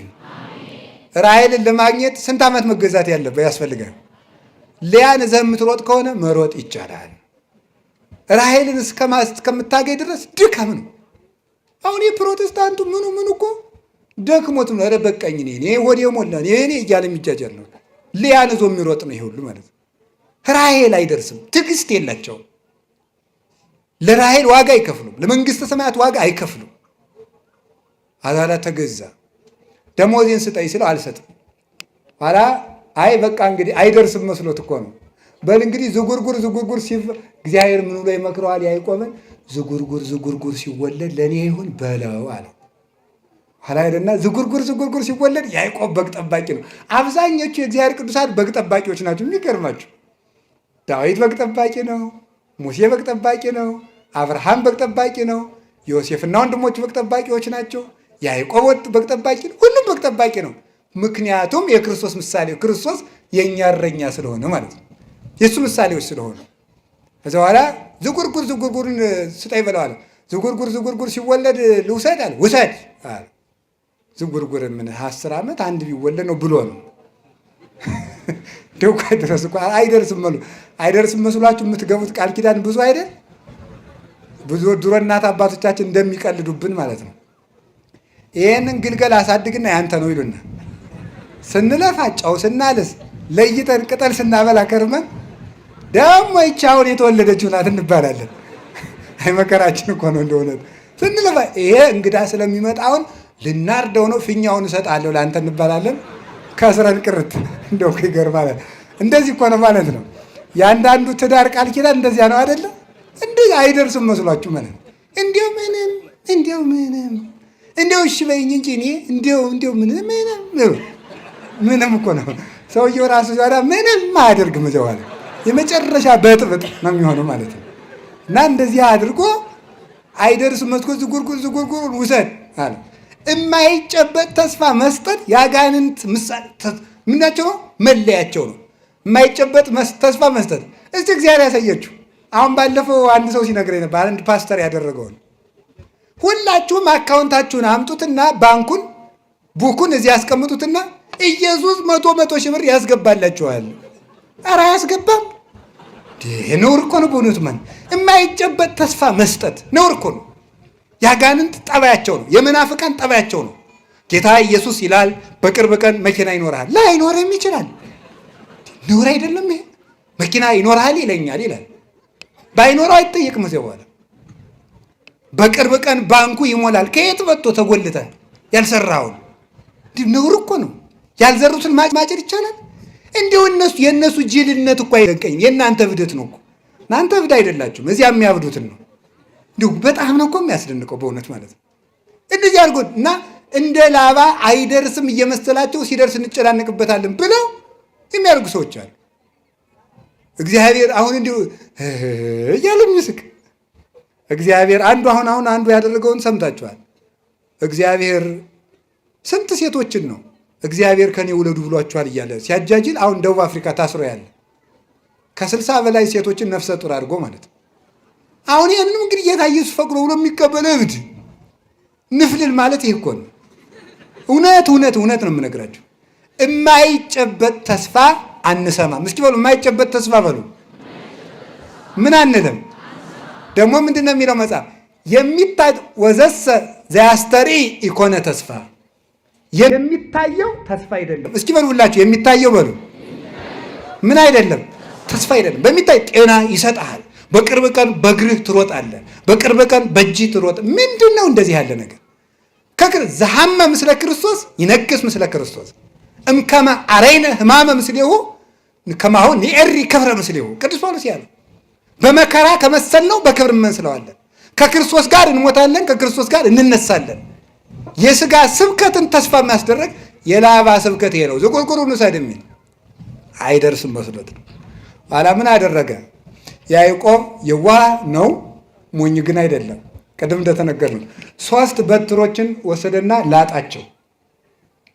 ራሔልን ለማግኘት ስንት ዓመት መገዛት ያስፈልጋል? ሊያን እዛ የምትሮጥ ከሆነ መሮጥ ይቻላል። ራሔልን እስከምታገኝ ድረስ ድካም ነው። አሁን የፕሮቴስታንቱ ምኑ እኮ ደክሞት ነው። ኧረ በቃኝ እኔ ሆዴ ሞላ እኔ እያለ የሚጃጃል ነው። ሊያን ይዞ የሚሮጥ ነው ይሄ ሁሉ ማለት ነው። ራሔል አይደርስም። ትዕግስት የላቸውም። ለራሔል ዋጋ አይከፍሉም። ለመንግሥተ ሰማያት ዋጋ አይከፍሉም። አዛላ ተገዛ። ደሞዜን ስጠኝ ስለው አልሰጥም። ኋላ አይ በቃ እንግዲህ አይደርስም መስሎት እኮ ነው። በል እንግዲህ ዝጉርጉር እግዚአብሔር ምን ብሎ ይመክረዋል ያዕቆብን? ዝጉርጉር ሲወለድ ለእኔ ይሁን በለው አለው። ኋላ ሄደና ዝጉርጉር ሲወለድ ያዕቆብ በግ ጠባቂ ነው። አብዛኞቹ የእግዚአብሔር ቅዱሳት በግ ጠባቂዎች ናቸው። የሚገርማቸው ዳዊት በግ ጠባቂ ነው። ሙሴ በግ ጠባቂ ነው። አብርሃም በግ ጠባቂ ነው። ዮሴፍና ወንድሞቹ በግ ጠባቂዎች ናቸው። ያዕቆብ በግ ጠባቂ ነው። ሁሉም በግ ጠባቂ ነው። ምክንያቱም የክርስቶስ ምሳሌ ክርስቶስ የእኛ እረኛ ስለሆነ ማለት ነው። የእሱ ምሳሌዎች ስለሆነ ከዚያ በኋላ ዝጉርጉርን ስጠኝ በለዋል። ዝጉርጉር ሲወለድ ልውሰድ አለ። ውሰድ አለ። ዝጉርጉር ምን 10 ዓመት አንድ ቢወለድ ነው ብሎ ነው። ደውቃ ድረስ እኮ አይደርስም መስሏችሁ የምትገቡት ቃል ኪዳን ብዙ አይደል? ብዙ ድሮ እናት አባቶቻችን እንደሚቀልዱብን ማለት ነው። ይህንን ግልገል አሳድግና ያንተ ነው ይሉና ስንለፋ ጨው ስናልስ ለይተን ቅጠል ስናበላ ከርመን ደግሞ ይህች አሁን የተወለደችው ናት እንባላለን። አይ መከራችን እኮ ነው እንደሆነ ስንለፋ ይሄ እንግዳ ስለሚመጣ አሁን ልናርደው ነው ፊኛውን እሰጣለሁ ለአንተ እንባላለን። ከስረን ቅርት እንደው ይገርማል። እንደዚህ እኮ ነው ማለት ነው። የአንዳንዱ ትዳር ቃል ኪዳን እንደዚያ ነው አይደለ? እንደዚህ አይደርስም መስሏችሁ ማለት ነው። እንዲያው እሺ በይኝ እንጂ እኔ እንዲያው ምንም እኮ ነው። ሰውየው ራሱ ዛሬ ምንም አያደርግም። ዘዋለ የመጨረሻ በጥብጥ ነው የሚሆነው ማለት ነው። እና እንደዚህ አድርጎ አይደርስም መስኮ ዝጉርጉር ውሰድ አለ። የማይጨበጥ ተስፋ መስጠት ያጋንንት ምናቸው መለያቸው ነው። የማይጨበጥ ተስፋ መስጠት እስቲ እግዚአብሔር ያሳየችው። አሁን ባለፈው አንድ ሰው ሲነግረኝ ነበር። አንድ ፓስተር ያደረገውን ሁላችሁም አካውንታችሁን አምጡትና ቡኩን እዚህ ያስቀምጡትና ኢየሱስ መቶ ሺህ ብር ያስገባላችኋል። ኧረ አያስገባም። ነውር እኮ ነው በእውነቱ። የማይጨበጥ ተስፋ መስጠት ነውር እኮ ነው። ያጋንንት ጠባያቸው ነው። የመናፍቃን ጠባያቸው ነው። ጌታ ኢየሱስ ይላል በቅርብ ቀን መኪና ይኖርሃል። ላይኖርም ይችላል። ነውር አይደለም ይሄ? መኪና ይኖርሃል ይለኛል ይላል። ባይኖረው አይጠየቅም። እዚያ በኋላ በቅርብ ቀን ባንኩ ይሞላል። ከየት መጥቶ ተጎልተህ ያልሰራውን? ነውር እኮ ነው። ያልዘሩትን ማጨድ ይቻላል? እንዲሁ የእነሱ ጅልነት እኮ አይደንቀኝም። የእናንተ እብደት ነው እኮ። እናንተ እብድ አይደላችሁም። እዚያ የሚያብዱትን ነው። እንዲሁ በጣም ነው እኮ የሚያስደንቀው በእውነት ማለት ነው። እንደዚህ አድርጎ እና እንደ ላባ አይደርስም እየመሰላቸው ሲደርስ እንጨናነቅበታለን ብለው የሚያደርጉ ሰዎች አሉ። እግዚአብሔር አሁን እንዲሁ እያለ የሚስቅ እግዚአብሔር አንዱ ያደረገውን ሰምታችኋል። እግዚአብሔር ስንት ሴቶችን ነው እግዚአብሔር ከኔ ውለዱ ብሏችኋል እያለ ሲያጃጅል፣ አሁን ደቡብ አፍሪካ ታስሮ ያለ ከ60 በላይ ሴቶችን ነፍሰ ጡር አድርጎ ማለት ነው። አሁን ይህንንም እንግዲህ ጌታ ኢየሱስ ፈቅዶ ብሎ የሚቀበለ እብድ ንፍልል ማለት ይህ እኮ ነው። እውነት ነው የምነግራቸው። የማይጨበጥ ተስፋ አንሰማም። እስኪ በሉ የማይጨበጥ ተስፋ በሉ። ምን አንልም። ደግሞ ምንድን ነው የሚለው መጽሐፍ? ወዘሰ ዘያስተሪ ኢኮነ ተስፋ። የሚታየው ተስፋ አይደለም። እስኪ በሉ ሁላችሁ የሚታየው በሉ ምን አይደለም? ተስፋ አይደለም። በሚታይ ጤና ይሰጣል። በቅርብ ቀን በእግርህ ትሮጣለህ። በቅርብ ቀን በእጅህ ትሮጥ። ምንድን ነው እንደዚህ ያለ ነገር? ዘሐመ ምስለ ክርስቶስ ይነግስ ምስለ ክርስቶስ እምከመ አረይነ ሕማመ ምስሌሁ ከማሁ ንኤሪ ክብረ ምስሌሁ። ቅዱስ ጳውሎስ ያለው በመከራ ከመሰልነው በክብር እንመስለዋለን። ከክርስቶስ ጋር እንሞታለን፣ ከክርስቶስ ጋር እንነሳለን። የሥጋ ስብከትን ተስፋ የሚያስደረግ የላባ ስብከት ይሄ ነው። ዝቁርቁሩን ውሰድ የሚል አይደርስም መስሎት ነው። ኋላ ምን አደረገ? ያዕቆብ የዋህ ነው፣ ሞኝ ግን አይደለም። ቅድም እንደተነገር ነው 3 በትሮችን ወሰደና ላጣቸው።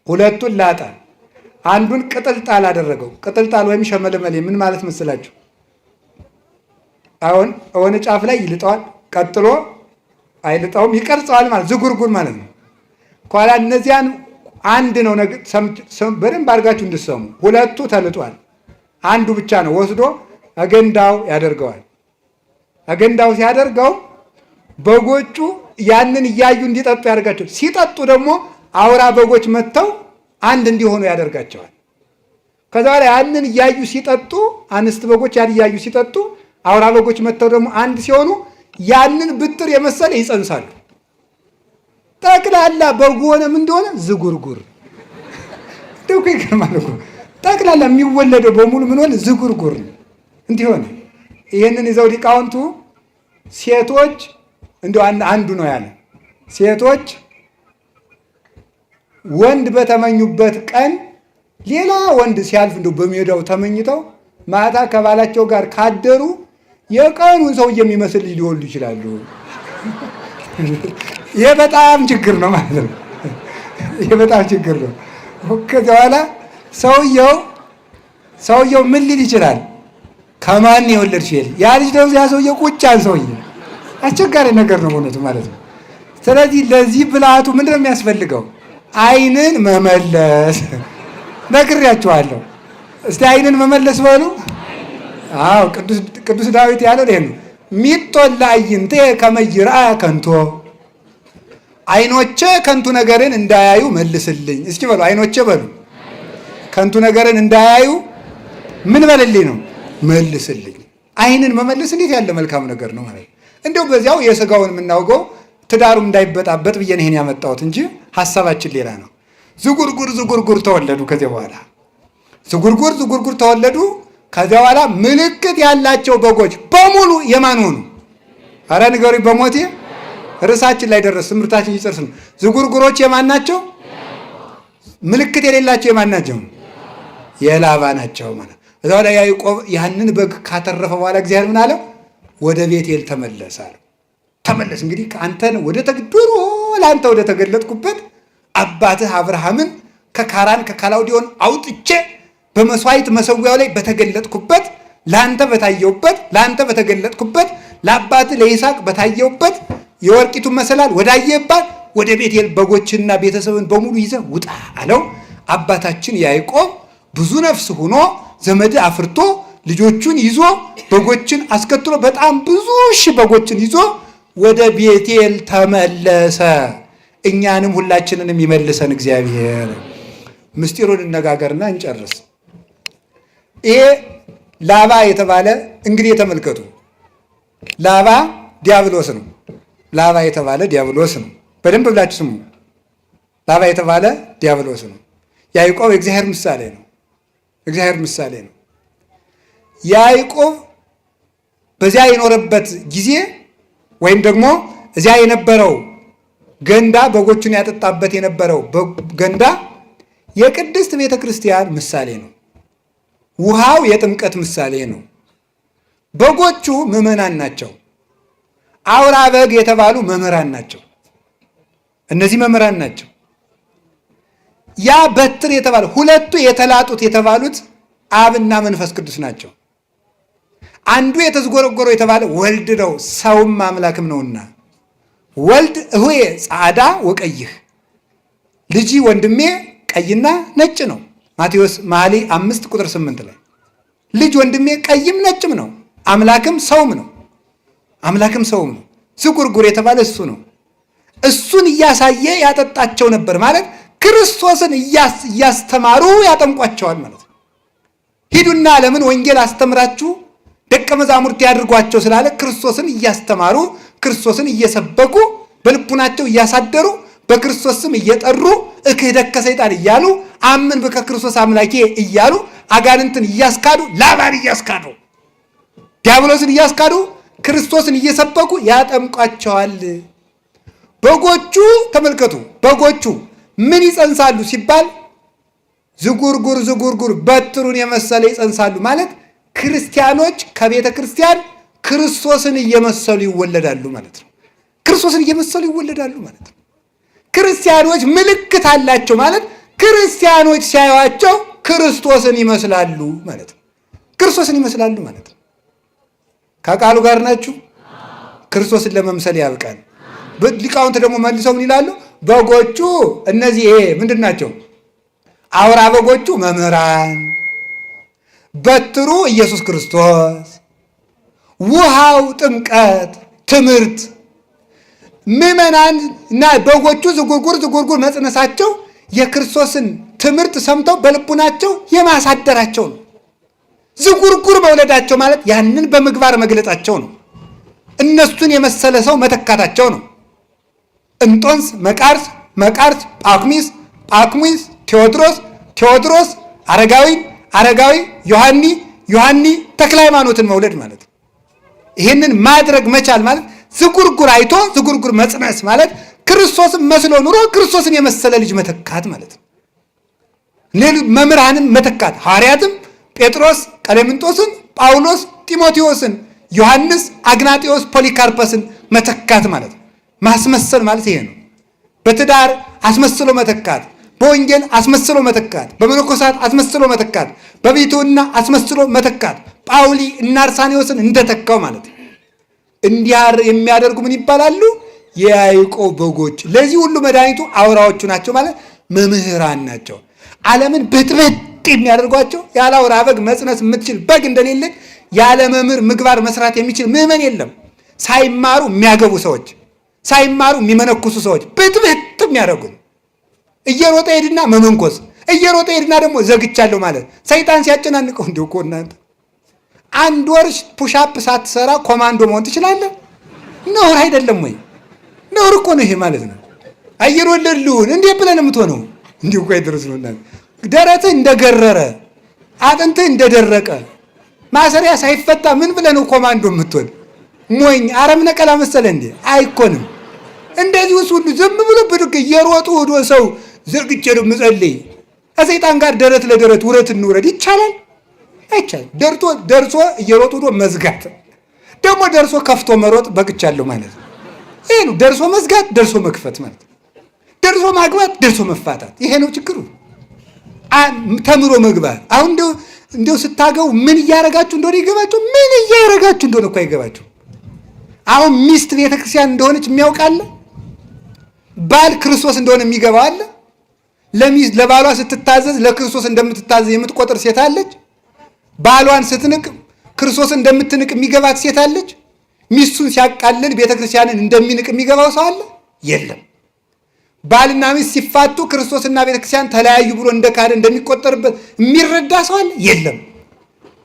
2ቱን ላጣ፣ አንዱን ቅጥልጣል አደረገው። ቅጥልጣል ወይም ሸመለመሌ ምን ማለት መስላችሁ? አሁን የሆነ ጫፍ ላይ ይልጠዋል፣ ቀጥሎ አይልጠውም፣ ይቀርጸዋል ማለት ዝጉርጉር ማለት ነው። ኋላ እነዚያን አንድ ነው በደንብ አድርጋችሁ እንድትሰሙ። 2ቱ ተልጧል፣ አንዱ ብቻ ነው ወስዶ አገንዳው ያደርገዋል። አገንዳው ሲያደርገው በጎቹ ያንን እያዩ እንዲጠጡ ያደርጋቸው። ሲጠጡ ደግሞ አውራ በጎች መጥተው አንድ እንዲሆኑ ያደርጋቸዋል። ከዛ በኋላ ያንን እያዩ ሲጠጡ፣ አንስት በጎች ያን እያዩ ሲጠጡ፣ አውራ በጎች መጥተው ደግሞ አንድ ሲሆኑ ያንን ብጥር የመሰለ ይጸንሳሉ። ጠቅላላ በጉ ሆነ ምን እንደሆነ ዝጉርጉር። ደውኩ ይገርማል እኮ ጠቅላላ የሚወለደው በሙሉ ምን ሆነ? ዝጉርጉር እንዲህ ሆነ። ይህንን ይዘው ሊቃውንቱ ሴቶች እንዲሁ አንዱ ነው ያለ ሴቶች ወንድ በተመኙበት ቀን ሌላ ወንድ ሲያልፍ እንደው በሜዳው ተመኝተው ማታ ከባላቸው ጋር ካደሩ የቀኑን ሰው የሚመስል ሊወልዱ ይችላሉ። ይሄ በጣም ችግር ነው ማለት ነው። ይሄ በጣም ችግር ነው። ከዚያ በኋላ ሰውየው ምን ሊል ይችላል? ከማን የወለድሽ ይል ያ ልጅ ደግሞ ያ ሰውየው ቁጫን ሰውዬ አስቸጋሪ ነገር ነው እውነቱ ማለት ነው። ስለዚህ ለዚህ ብልሃቱ ምንድን ነው የሚያስፈልገው? ዓይንን መመለስ ነግሬያችኋለሁ። እስቲ ዓይንን መመለስ በሉ። አዎ ቅዱስ ዳዊት ያለው ይሄ ነው። ሚጦላ አይንቴ ከመይራ ከንቶ፣ ዓይኖቼ ከንቱ ነገርን እንዳያዩ መልስልኝ። እስኪ በሉ ዓይኖቼ በሉ ከንቱ ነገርን እንዳያዩ ምን በልልኝ ነው? መልስልኝ። ዓይንን መመለስ እንዴት ያለ መልካም ነገር ነው ማለት ነው። እንደው በዚያው የሥጋውን የምናውገው ትዳሩም እንዳይበጣበጥ ብዬ ይሄን ያመጣሁት እንጂ ሐሳባችን ሌላ ነው። ዝጉርጉር ተወለዱ። ከዚያ በኋላ ዝጉርጉር ተወለዱ። ከዚያ በኋላ ምልክት ያላቸው በጎች በሙሉ የማን ሆኑ? አረ ንገሩኝ በሞቴ ርዕሳችን ላይ ደረስ ትምህርታችን ይጨርስ ነው። ዝጉርጉሮች የማን ናቸው? ምልክት የሌላቸው የማን ናቸው? የላባ ናቸው ማለት። ከዚያ በኋላ ያዕቆብ ያንን በግ ካተረፈ በኋላ እግዚአብሔር ምን አለው? ወደ ቤቴል ተመለስ አለው። ተመለስ እንግዲህ አንተን ወደ ተግድሮ ለአንተ ወደ ተገለጥኩበት አባትህ አብርሃምን ከካራን ከካላውዲዮን አውጥቼ በመስዋዕት መሰዊያው ላይ በተገለጥኩበት ለአንተ በታየውበት ለአንተ በተገለጥኩበት ለአባትህ ለይስሐቅ በታየውበት የወርቂቱን መሰላል ወዳየባት ወደ ቤቴል በጎችና ቤተሰብን በሙሉ ይዘህ ውጣ አለው። አባታችን ያዕቆብ ብዙ ነፍስ ሆኖ ዘመድ አፍርቶ ልጆቹን ይዞ በጎችን አስከትሎ በጣም ብዙ ሺህ በጎችን ይዞ ወደ ቤቴል ተመለሰ። እኛንም ሁላችንንም ይመልሰን እግዚአብሔር። ምስጢሩን እነጋገርና እንጨርስ። ይሄ ላባ የተባለ እንግዲህ የተመልከቱ፣ ላባ ዲያብሎስ ነው። ላባ የተባለ ዲያብሎስ ነው። በደንብ ብላችሁ ስሙ። ላባ የተባለ ዲያብሎስ ነው። ያዕቆብ የእግዚአብሔር ምሳሌ ነው። እግዚአብሔር ምሳሌ ነው። ያዕቆብ በዚያ የኖረበት ጊዜ ወይም ደግሞ እዚያ የነበረው ገንዳ በጎቹን ያጠጣበት የነበረው ገንዳ የቅድስት ቤተ ክርስቲያን ምሳሌ ነው። ውሃው የጥምቀት ምሳሌ ነው። በጎቹ ምዕመናን ናቸው። አውራ በግ የተባሉ መምህራን ናቸው። እነዚህ መምህራን ናቸው። ያ በትር የተባሉ ሁለቱ የተላጡት የተባሉት አብና መንፈስ ቅዱስ ናቸው። አንዱ የተዝጎረጎረው የተባለ ወልድ ነው፣ ሰውም አምላክም ነውና ወልድ እሁዬ ጻዕዳ ወቀይህ፣ ልጅ ወንድሜ ቀይና ነጭ ነው። ማቴዎስ መኃልየ 5:8 ላይ ልጅ ወንድሜ ቀይም ነጭም ነው፣ አምላክም ሰውም ነው። አምላክም ሰውም ነው። ዝጉርጉር የተባለ እሱ ነው። እሱን እያሳየ ያጠጣቸው ነበር ማለት ክርስቶስን እያስተማሩ ያጠምቋቸዋል ማለት ነው። ሂዱና ለምን ወንጌል አስተምራችሁ ደቀ መዛሙርት ያድርጓቸው ስላለ ክርስቶስን እያስተማሩ ክርስቶስን እየሰበኩ በልቡናቸው እያሳደሩ በክርስቶስ ስም እየጠሩ እክህደከ ሰይጣን እያሉ አምን በከ ክርስቶስ አምላኬ እያሉ አጋንንትን እያስካዱ ላባን እያስካዱ ዲያብሎስን እያስካዱ ክርስቶስን እየሰበኩ ያጠምቋቸዋል። በጎቹ ተመልከቱ፣ በጎቹ ምን ይጸንሳሉ ሲባል ዝጉርጉር በትሩን የመሰለ ይጸንሳሉ ማለት ክርስቲያኖች ከቤተ ክርስቲያን ክርስቶስን እየመሰሉ ይወለዳሉ ማለት ነው። ክርስቶስን እየመሰሉ ይወለዳሉ ማለት ነው። ክርስቲያኖች ምልክት አላቸው ማለት ክርስቲያኖች ሲያዩዋቸው ክርስቶስን ይመስላሉ ማለት ነው። ክርስቶስን ይመስላሉ ማለት ነው። ከቃሉ ጋር ናችሁ? ክርስቶስን ለመምሰል ያብቃል። ሊቃውንት ደግሞ መልሰው ምን ይላሉ? በጎቹ እነዚህ ምንድን ናቸው? አውራ በጎቹ መምህራን፣ በትሩ ኢየሱስ ክርስቶስ፣ ውሃው ጥምቀት ትምህርት፣ ምዕመናን እና በጎቹ ዝጉርጉር መጽነሳቸው የክርስቶስን ትምህርት ሰምተው በልቡናቸው የማሳደራቸው ነው። ዝጉርጉር መውለዳቸው ማለት ያንን በምግባር መግለጣቸው ነው። እነሱን የመሰለ ሰው መተካታቸው ነው። እንጦንስ፣ መቃርስ፣ ጳኩሚስ፣ ቴዎድሮስ፣ አረጋዊ፣ ዮሐኒ፣ ተክለ ሃይማኖትን መውለድ ማለት ነው። ይህንን ማድረግ መቻል ማለት ዝጉርጉር አይቶ ዝጉርጉር መጽነስ ማለት ክርስቶስን መስሎ ኑሮ ክርስቶስን የመሰለ ልጅ መተካት ማለት ነው። ሌሎች መምህራንን መተካት ሐዋርያትም ጴጥሮስ፣ ቀሌምንጦስን፣ ጳውሎስ፣ ጢሞቴዎስን፣ ዮሐንስ፣ አግናጢዎስ፣ ፖሊካርፐስን መተካት ማለት ነው። ማስመሰል ማለት ይሄ ነው። በትዳር አስመስሎ መተካት፣ በወንጌል አስመስሎ መተካት፣ በመነኮሳት አስመስሎ መተካት፣ በቤቱና አስመስሎ መተካት ጳውሊ እና አርሳኔዎስን እንደተካው ማለት ነው። እንዲያር የሚያደርጉ ምን ይባላሉ? የያዕቆብ በጎች። ለዚህ ሁሉ መድኃኒቱ አውራዎቹ ናቸው ማለት መምህራን ናቸው። ዓለምን ብጥብጥ የሚያደርጓቸው ያለ አውራ በግ መጽነስ የምትችል በግ እንደሌለች ያለ መምህር ምግባር መስራት የሚችል ምዕመን የለም። ሳይማሩ የሚያገቡ ሰዎች፣ ሳይማሩ የሚመነኩሱ ሰዎች ብጥብጥ የሚያደርጉ እየሮጠ ሄድና መመንኮስ፣ እየሮጠ ሄድና ደግሞ ዘግቻለሁ ማለት ሰይጣን ሲያጨናንቀው እንዲሁ እኮ እናንተ አንድ ወር ፑሻፕ ሳትሰራ ኮማንዶ መሆን ትችላለህ? ነውር አይደለም ወይ? ነውር እኮ ነው ይሄ ማለት ነው። አየር ወለድልውን እንዴት ብለን የምትሆነው እንዲሁ እኮ አይደረስ ነው። ደረትህ እንደገረረ አጥንትህ እንደደረቀ ማሰሪያ ሳይፈታ ምን ብለህ ነው ኮማንዶ የምትሆን? ሞኝ አረም ነቀላ መሰለ እንዴ? አይኮንም። እንደዚህ ውስጥ ሁሉ ዝም ብሎ ብድግ እየሮጡ ሄዶ ሰው ዘርግቼ ነው የምጸልይ ከሰይጣን ጋር ደረት ለደረት ውረት እንውረድ ይቻላል? አይቻልም። ደርሶ እየሮጡ ሄዶ መዝጋት ደግሞ ደርሶ ከፍቶ መሮጥ በቅቻለሁ ማለት ነው። ይሄ ነው ደርሶ መዝጋት፣ ደርሶ መክፈት ማለት ነው። ደርሶ ማግባት፣ ደርሶ መፋታት። ይሄ ነው ችግሩ። ተምሮ መግባት። አሁን እንደው ስታገቡ ምን እያረጋችሁ እንደሆነ ይገባችሁ? ምን እያረጋችሁ እንደሆነ እኮ አይገባችሁ። አሁን ሚስት ቤተክርስቲያን እንደሆነች የሚያውቃለ? ባል ክርስቶስ እንደሆነ የሚገባው አለ? ለባሏ ስትታዘዝ ለክርስቶስ እንደምትታዘዝ የምትቆጥር ሴት አለች? ባሏን ስትንቅ ክርስቶስን እንደምትንቅ የሚገባት ሴት አለች? ሚስቱን ሲያቃልል ቤተክርስቲያንን እንደሚንቅ የሚገባው ሰው አለ? የለም። ባልና ሚስት ሲፋቱ ክርስቶስና ቤተክርስቲያን ተለያዩ ብሎ እንደካደ እንደሚቆጠርበት የሚረዳ ሰው አለ? የለም።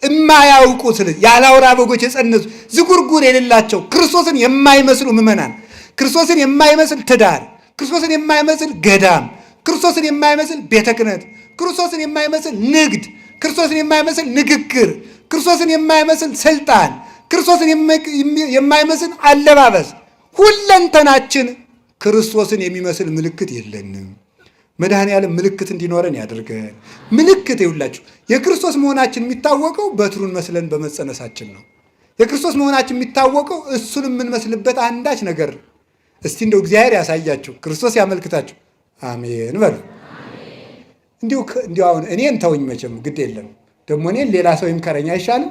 እማያውቁ ስለዚህ ያለ አውራ በጎች የጸነሱ ዝጉርጉር የሌላቸው ክርስቶስን የማይመስሉ ምዕመናን፣ ክርስቶስን የማይመስል ትዳር፣ ክርስቶስን የማይመስል ገዳም፣ ክርስቶስን የማይመስል ቤተ ክህነት፣ ክርስቶስን የማይመስል ንግድ፣ ክርስቶስን የማይመስል ንግግር፣ ክርስቶስን የማይመስል ስልጣን፣ ክርስቶስን የማይመስል አለባበስ፣ ሁለንተናችን ክርስቶስን የሚመስል ምልክት የለንም። መድኃኔዓለም ምልክት እንዲኖረን ያደርገን። ምልክት ይውላችሁ የክርስቶስ መሆናችን የሚታወቀው በትሩን መስለን በመጸነሳችን ነው። የክርስቶስ መሆናችን የሚታወቀው እሱን የምንመስልበት አንዳች ነገር። እስቲ እንደው እግዚአብሔር ያሳያችሁ፣ ክርስቶስ ያመልክታችሁ። አሜን በሉ። እንዲሁ አሁን እኔን ተውኝ፣ መቼም ግድ የለም ደግሞ እኔን ሌላ ሰው ይምከረኝ አይሻልም?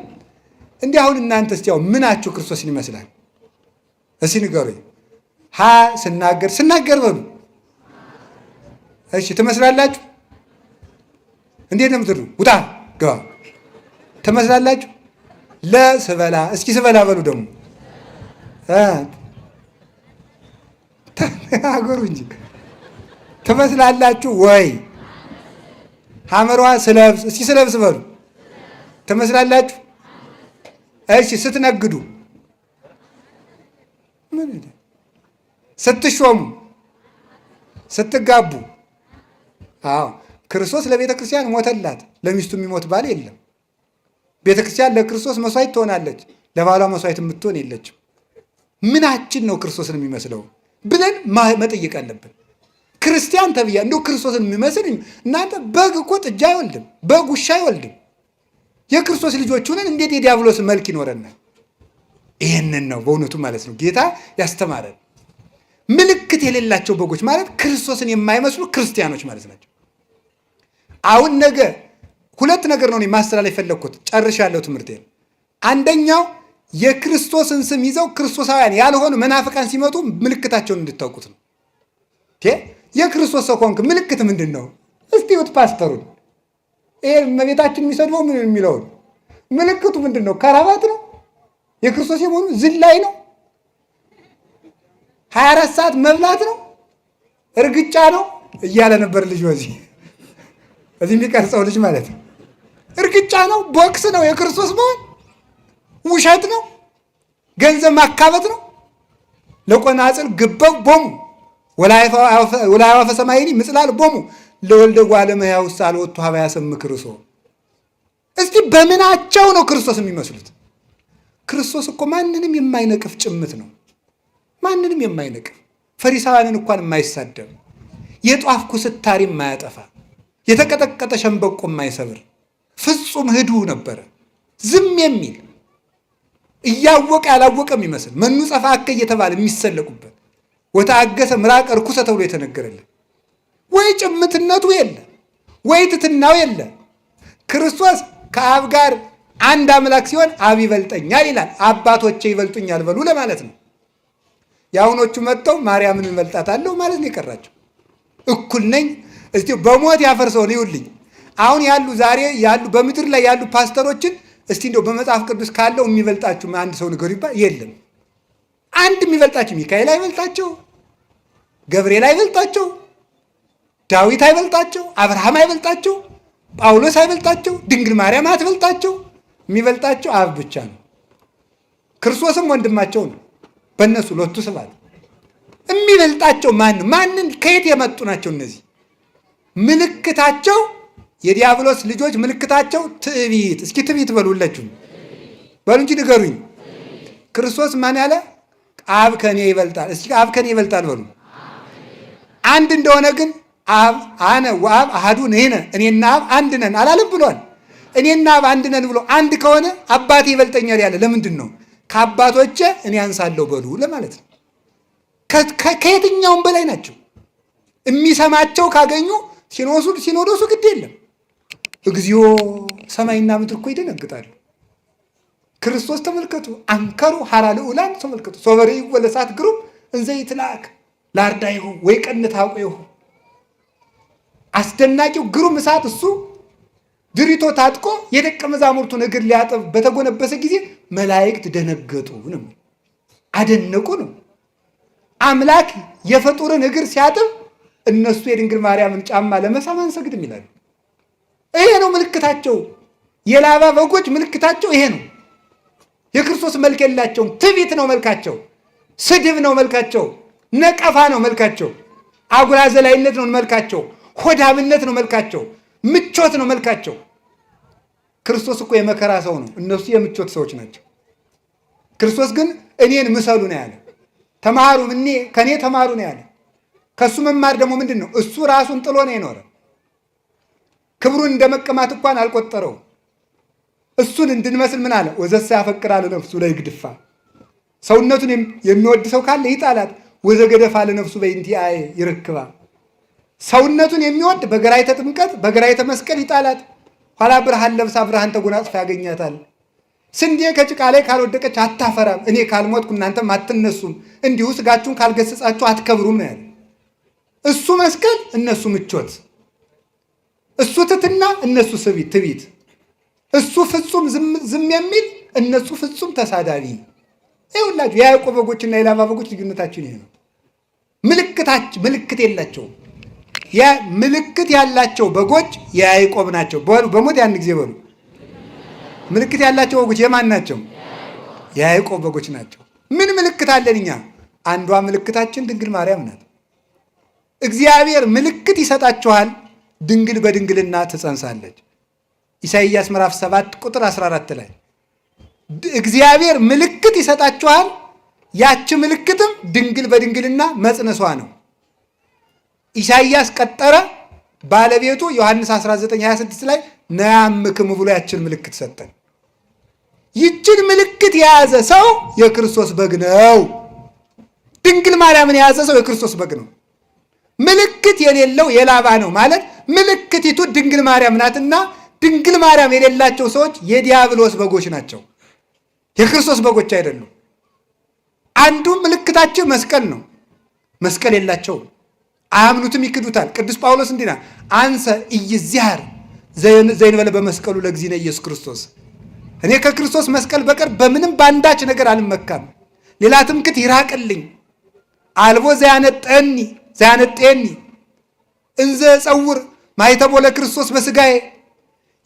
እንዲህ አሁን እናንተ እስቲ ያው ምናችሁ ክርስቶስን ይመስላል? እስቲ ንገሩኝ። ስናገር በሉ። እሺ ትመስላላችሁ? እንዴት ነው የምትሉ? ውጣ ግባ ትመስላላችሁ? ለስበላ እስኪ ስበላ በሉ ደግሞ ተናገሩ እንጂ ትመስላላችሁ ወይ? ሐመሯ ስለብስ፣ እስኪ ስለብስ በሉ። ትመስላላችሁ? እሺ ስትነግዱ፣ ምን ስትሾሙ፣ ስትጋቡ። አዎ ክርስቶስ ለቤተ ክርስቲያን ሞተላት። ለሚስቱ የሚሞት ባል የለም። ቤተ ክርስቲያን ለክርስቶስ መስዋዕት ትሆናለች፣ ለባሏ መስዋዕት የምትሆን የለችም። ምናችን ነው ክርስቶስን የሚመስለው ብለን መጠየቅ አለብን። ክርስቲያን ተብያ እንደው ክርስቶስን የሚመስል እናንተ በግ እኮ ጥጃ አይወልድም፣ በግ ውሻ አይወልድም። የክርስቶስ ልጆች ሆነን እንዴት የዲያብሎስ መልክ ይኖረናል? ይህንን ነው በእውነቱ ማለት ነው ጌታ ያስተማረን። ምልክት የሌላቸው በጎች ማለት ክርስቶስን የማይመስሉ ክርስቲያኖች ማለት ናቸው። አሁን ነገ ሁለት ነገር ነው ማስተላለፍ የፈለግኩት፣ ጨርሻለሁ ትምህርቴን። አንደኛው የክርስቶስን ስም ይዘው ክርስቶሳውያን ያልሆኑ መናፍቃን ሲመጡ ምልክታቸውን እንድታውቁት ነው። የክርስቶስ ሰው ከሆንክ ምልክት ምንድን ነው? እስቲ ይሁት ፓስተሩን ይሄ እመቤታችን የሚሰድበው ምን የሚለውን ምልክቱ ምንድን ነው? ከራባት ነው? የክርስቶስ የመሆኑ ዝላይ ነው? 24 ሰዓት መብላት ነው? እርግጫ ነው እያለ ነበር ልጅ እዚህ የሚቀርጸው ልጅ ማለት ነው። እርግጫ ነው? ቦክስ ነው? የክርስቶስ መሆን ውሸት ነው? ገንዘብ ማካበት ነው? ለቆናጽል ግበው ቦሙ ወላይዋፈ ሰማይኒ ምጽላል ቦሙ ለወልደ እጓለ እመሕያው ሳልወቱ ሀበ ያሰምዕ ክርስቶ። እስቲ በምናቸው ነው ክርስቶስ የሚመስሉት? ክርስቶስ እኮ ማንንም የማይነቅፍ ጭምት ነው። ማንንም የማይነቅፍ ፈሪሳውያንን እንኳን የማይሳደብ የጧፍ ኩስታሪ የማያጠፋ የተቀጠቀጠ ሸንበቆ የማይሰብር ፍጹም ህዱ ነበረ። ዝም የሚል እያወቀ ያላወቀ የሚመስል መኑ ጸፋከ እየተባለ የሚሰለቁበት ወተአገሰ ምራቅ ርኩሰ ተብሎ የተነገረልን ወይ ጭምትነቱ የለ ወይ ትትናው የለ። ክርስቶስ ከአብ ጋር አንድ አምላክ ሲሆን አብ ይበልጠኛል ይላል። አባቶቼ ይበልጡኛል በሉ ለማለት ነው። የአሁኖቹ መጥተው ማርያምን እበልጣታለሁ ማለት ነው የቀራቸው። እኩል ነኝ እስቲ በሞት ያፈርሰውን ይውልኝ። አሁን ያሉ ዛሬ ያሉ በምድር ላይ ያሉ ፓስተሮችን እስቲ እንደው በመጽሐፍ ቅዱስ ካለው የሚበልጣችሁ አንድ ሰው ንገሩ ይባል የለም። አንድ የሚበልጣቸው ሚካኤል አይበልጣቸው፣ ገብርኤል አይበልጣቸው፣ ዳዊት አይበልጣቸው፣ አብርሃም አይበልጣቸው፣ ጳውሎስ አይበልጣቸው፣ ድንግል ማርያም አትበልጣቸው። የሚበልጣቸው አብ ብቻ ነው። ክርስቶስም ወንድማቸው ነው። በእነሱ ሎቱ ስብሐት። የሚበልጣቸው ማን? ማንን? ከየት የመጡ ናቸው እነዚህ? ምልክታቸው የዲያብሎስ ልጆች ምልክታቸው ትዕቢት። እስኪ ትዕቢት በሉላችሁ በሉ እንጂ ንገሩኝ። ክርስቶስ ማን ያለ? አብ ከኔ ይበልጣል። እስኪ አብ ከኔ ይበልጣል በሉ። አንድ እንደሆነ ግን አብ አነ ወአብ አሐዱ ንሕነ፣ እኔና አብ አንድ ነን አላለም ብሏል። እኔና አብ አንድ ነን ብሎ አንድ ከሆነ አባቴ ይበልጠኛል ያለ ለምንድን ነው? ከአባቶቼ እኔ አንሳለሁ በሉ ለማለት ነው። ከየትኛውም በላይ ናቸው። የሚሰማቸው ካገኙ ሲኖዶሱ ግድ የለም። እግዚኦ ሰማይና ምድር እኮ ይደነግጣሉ። ክርስቶስ ተመልከቱ፣ አንከሩ ሐራ ልዑላን ተመልከቱ። ሶበሬ ወለሳት ግሩም እንዘ ይትላክ ላርዳይሁ ወይ ቀንት አውቆይሁ። አስደናቂው ግሩም እሳት እሱ ድሪቶ ታጥቆ የደቀ መዛሙርቱን እግር ሊያጠብ በተጎነበሰ ጊዜ መላእክት ደነገጡ ነው፣ አደነቁ ነው። አምላክ የፍጡርን እግር ሲያጥብ እነሱ የድንግል ማርያምን ጫማ ለመሳም አንሰግድም ይላሉ። ይሄ ነው ምልክታቸው። የላባ በጎች ምልክታቸው ይሄ ነው። የክርስቶስ መልክ የላቸውም። ትዕቢት ነው መልካቸው፣ ስድብ ነው መልካቸው፣ ነቀፋ ነው መልካቸው፣ አጉራ ዘላይነት ነው መልካቸው፣ ሆዳምነት ነው መልካቸው፣ ምቾት ነው መልካቸው። ክርስቶስ እኮ የመከራ ሰው ነው፣ እነሱ የምቾት ሰዎች ናቸው። ክርስቶስ ግን እኔን ምሰሉ ነው ያለ። ተማሩ ከኔ ተማሩ ነው ያለ። ከእሱ መማር ደግሞ ምንድን ነው? እሱ ራሱን ጥሎ ነው የኖረ። ክብሩን እንደ መቀማት እንኳን አልቆጠረው። እሱን እንድንመስል ምን አለ? ወዘሰ ያፈቅራል ነፍሱ ለይግድፋ። ሰውነቱን የሚወድ ሰው ካለ ይጣላት። ወዘገደፋ ለነፍሱ በእንቲአየ ይርክባ። ሰውነቱን የሚወድ በገራይተ ጥምቀት በገራይተ መስቀል ይጣላት። ኋላ ብርሃን ለብሳ ብርሃን ተጎናጽፋ ያገኛታል። ስንዴ ከጭቃ ላይ ካልወደቀች አታፈራም። እኔ ካልሞትኩ እናንተም አትነሱም። እንዲሁ ስጋችሁን ካልገሰጻችሁ አትከብሩም ነው ያለ። እሱ መስቀል፣ እነሱ ምቾት። እሱ ትትና፣ እነሱ ትዕቢት። እሱ ፍጹም ዝም የሚል፣ እነሱ ፍጹም ተሳዳቢ። ይኸውላችሁ የያዕቆብ በጎችና የላባ በጎች ልዩነታችን ይሄ ነው። ምልክት የላቸውም። ምልክት ያላቸው በጎች የያዕቆብ ናቸው። በሞት ያን ጊዜ በሉ ምልክት ያላቸው በጎች የማን ናቸው? የያዕቆብ በጎች ናቸው። ምን ምልክት አለን እኛ? አንዷ ምልክታችን ድንግል ማርያም ናት። እግዚአብሔር ምልክት ይሰጣችኋል፣ ድንግል በድንግልና ትጸንሳለች። ኢሳይያስ ምዕራፍ 7 ቁጥር 14 ላይ እግዚአብሔር ምልክት ይሰጣችኋል፣ ያቺ ምልክትም ድንግል በድንግልና መጽነሷ ነው። ኢሳይያስ ቀጠረ፣ ባለቤቱ ዮሐንስ 19:26 ላይ ነያምክሙ ብሎ ያችን ምልክት ሰጠን። ይችን ምልክት የያዘ ሰው የክርስቶስ በግ ነው። ድንግል ማርያምን የያዘ ሰው የክርስቶስ በግ ነው። ምልክት የሌለው የላባ ነው ማለት ምልክቲቱ ድንግል ማርያም ናትና፣ ድንግል ማርያም የሌላቸው ሰዎች የዲያብሎስ በጎች ናቸው፣ የክርስቶስ በጎች አይደሉም። አንዱ ምልክታቸው መስቀል ነው። መስቀል የላቸውም፣ አያምኑትም፣ ይክዱታል። ቅዱስ ጳውሎስ እንዲና አንሰ ኢይዝያር ዘእንበለ በመስቀሉ ለእግዚእነ ኢየሱስ ክርስቶስ፣ እኔ ከክርስቶስ መስቀል በቀር በምንም ባንዳች ነገር አልመካም፣ ሌላ ትምክት ይራቅልኝ። አልቦ ዘያነጠኒ እንዘ ጸውር ማኅተሞ ለክርስቶስ በሥጋዬ፣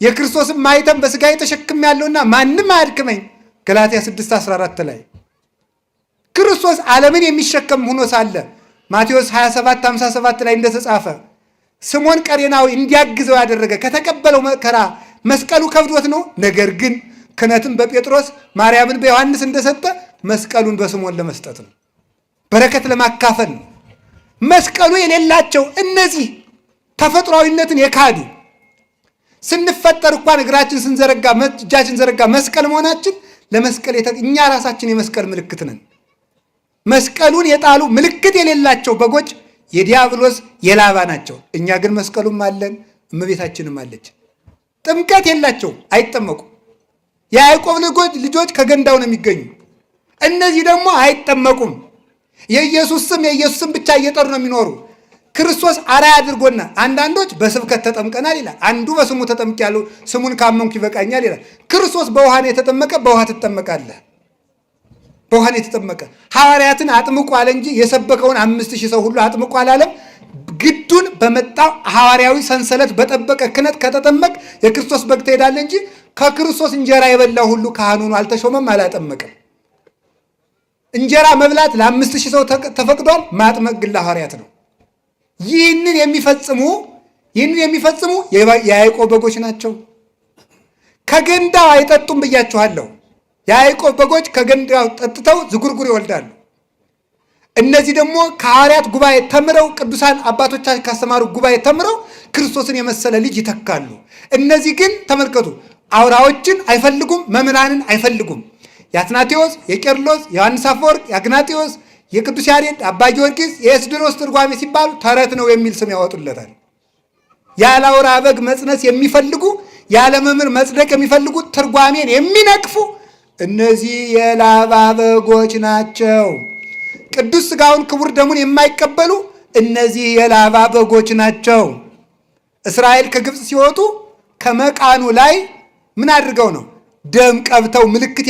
የክርስቶስን ማኅተም በሥጋዬ ተሸክም ያለውና ማንም አያድክመኝ። ገላትያ 6:14 ላይ ክርስቶስ ዓለምን የሚሸከም ሆኖ ሳለ ማቴዎስ 27:57 ላይ እንደተጻፈ ስምዖን ቀሬናዊ እንዲያግዘው ያደረገ ከተቀበለው መከራ መስቀሉ ከብዶት ነው። ነገር ግን ክህነትን በጴጥሮስ ማርያምን በዮሐንስ እንደሰጠ መስቀሉን በስምዖን ለመስጠት ነው፣ በረከት ለማካፈል ነው። መስቀሉ የሌላቸው እነዚህ ተፈጥሯዊነትን የካዱ ስንፈጠር እንኳን እግራችን ስንዘረጋ እጃችን ዘረጋ መስቀል መሆናችን ለመስቀል እኛ ራሳችን የመስቀል ምልክት ነን። መስቀሉን የጣሉ ምልክት የሌላቸው በጎች የዲያብሎስ የላባ ናቸው። እኛ ግን መስቀሉም አለን፣ እመቤታችንም አለች። ጥምቀት የላቸውም፣ አይጠመቁም። የያዕቆብ ልጆች ከገንዳው ነው የሚገኙ። እነዚህ ደግሞ አይጠመቁም። የኢየሱስ ስም ብቻ እየጠሩ ነው የሚኖሩ። ክርስቶስ አርአያ አድርጎና አንዳንዶች በስብከት ተጠምቀናል ይላል፣ አንዱ በስሙ ተጠምቄያለሁ ስሙን ካመንኩ ይበቃኛል ይላል። ክርስቶስ በውሃ ነው የተጠመቀ፣ በውሃ ትጠመቃለህ። በውሃ ነው የተጠመቀ። ሐዋርያትን አጥምቁ አለ እንጂ የሰበከውን 5000 ሰው ሁሉ አጥምቁ አላለም። ግዱን በመጣው ሐዋርያዊ ሰንሰለት በጠበቀ ክህነት ከተጠመቅ የክርስቶስ በግ ትሄዳለህ እንጂ ከክርስቶስ እንጀራ የበላው ሁሉ ካህኑ ነው፣ አልተሾመም፣ አላጠመቀም። እንጀራ መብላት ለ5000 ሰው ተፈቅዷል፣ ማጥመቅ ግን ለሐዋርያት ነው። ይህንን የሚፈጽሙ የያዕቆብ በጎች ናቸው። ከገንዳው አይጠጡም ብያችኋለሁ። የያዕቆብ በጎች ከገንዳው ጠጥተው ዝጉርጉር ይወልዳሉ። እነዚህ ደግሞ ከሐዋርያት ጉባኤ ተምረው ቅዱሳን አባቶቻችን ካስተማሩ ጉባኤ ተምረው ክርስቶስን የመሰለ ልጅ ይተካሉ። እነዚህ ግን ተመልከቱ፣ አውራዎችን አይፈልጉም፣ መምህራንን አይፈልጉም። የአትናቴዎስ፣ የቄርሎስ፣ የዮሐንስ አፈወርቅ፣ የአግናጤዎስ፣ የቅዱስ ያሬድ፣ አባ ጊዮርጊስ፣ የኤስድሮስ ትርጓሜ ሲባሉ ተረት ነው የሚል ስም ያወጡለታል። ያለ አውራ በግ መጽነስ የሚፈልጉ ያለ መምህር መጽደቅ የሚፈልጉ ትርጓሜን የሚነቅፉ እነዚህ የላባ በጎች ናቸው። ቅዱስ ሥጋውን ክቡር ደሙን የማይቀበሉ እነዚህ የላባ በጎች ናቸው። እስራኤል ከግብፅ ሲወጡ ከመቃኑ ላይ ምን አድርገው ነው? ደም ቀብተው ምልክት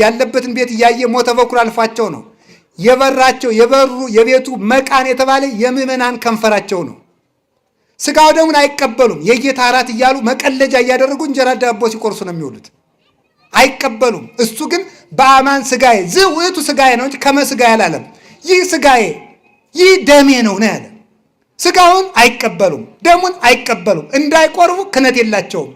ያለበትን ቤት እያየ ሞተ በኩር አልፏቸው ነው። የበሩ የቤቱ መቃን የተባለ የምዕመናን ከንፈራቸው ነው። ሥጋው ደሙን አይቀበሉም። የጌታ እራት እያሉ መቀለጃ እያደረጉ እንጀራ ዳቦ ሲቆርሱ ነው የሚውሉት። አይቀበሉም። እሱ ግን በአማን ሥጋዬ ዝውቱ ሥጋዬ ነው እንጂ ከመስጋዬ አላለም። ይህ ሥጋዬ ይህ ደሜ ነው ነው ያለ። ሥጋውን አይቀበሉም፣ ደሙን አይቀበሉም። እንዳይቆርቡ ክህነት የላቸውም።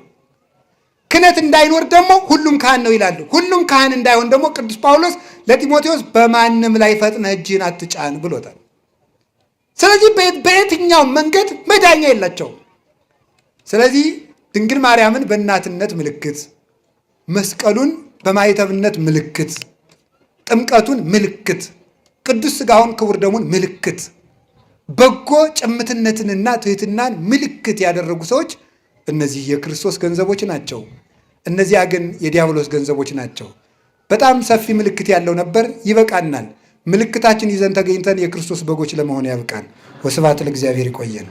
ክህነት እንዳይኖር ደግሞ ሁሉም ካህን ነው ይላሉ። ሁሉም ካህን እንዳይሆን ደግሞ ቅዱስ ጳውሎስ ለጢሞቴዎስ በማንም ላይ ፈጥነህ እጅህን አትጫን ብሎታል። ስለዚህ በየትኛው መንገድ መዳኛ የላቸውም። ስለዚህ ድንግል ማርያምን በእናትነት ምልክት፣ መስቀሉን በማኅተብነት ምልክት፣ ጥምቀቱን ምልክት፣ ቅዱስ ሥጋውን ክቡር ደሙን ምልክት፣ በጎ ጭምትነትንና ትሕትናን ምልክት ያደረጉ ሰዎች እነዚህ የክርስቶስ ገንዘቦች ናቸው። እነዚያ ግን የዲያብሎስ ገንዘቦች ናቸው። በጣም ሰፊ ምልክት ያለው ነበር። ይበቃናል። ምልክታችን ይዘን ተገኝተን የክርስቶስ በጎች ለመሆን ያብቃን። ወስብሐት ለእግዚአብሔር። ይቆየን።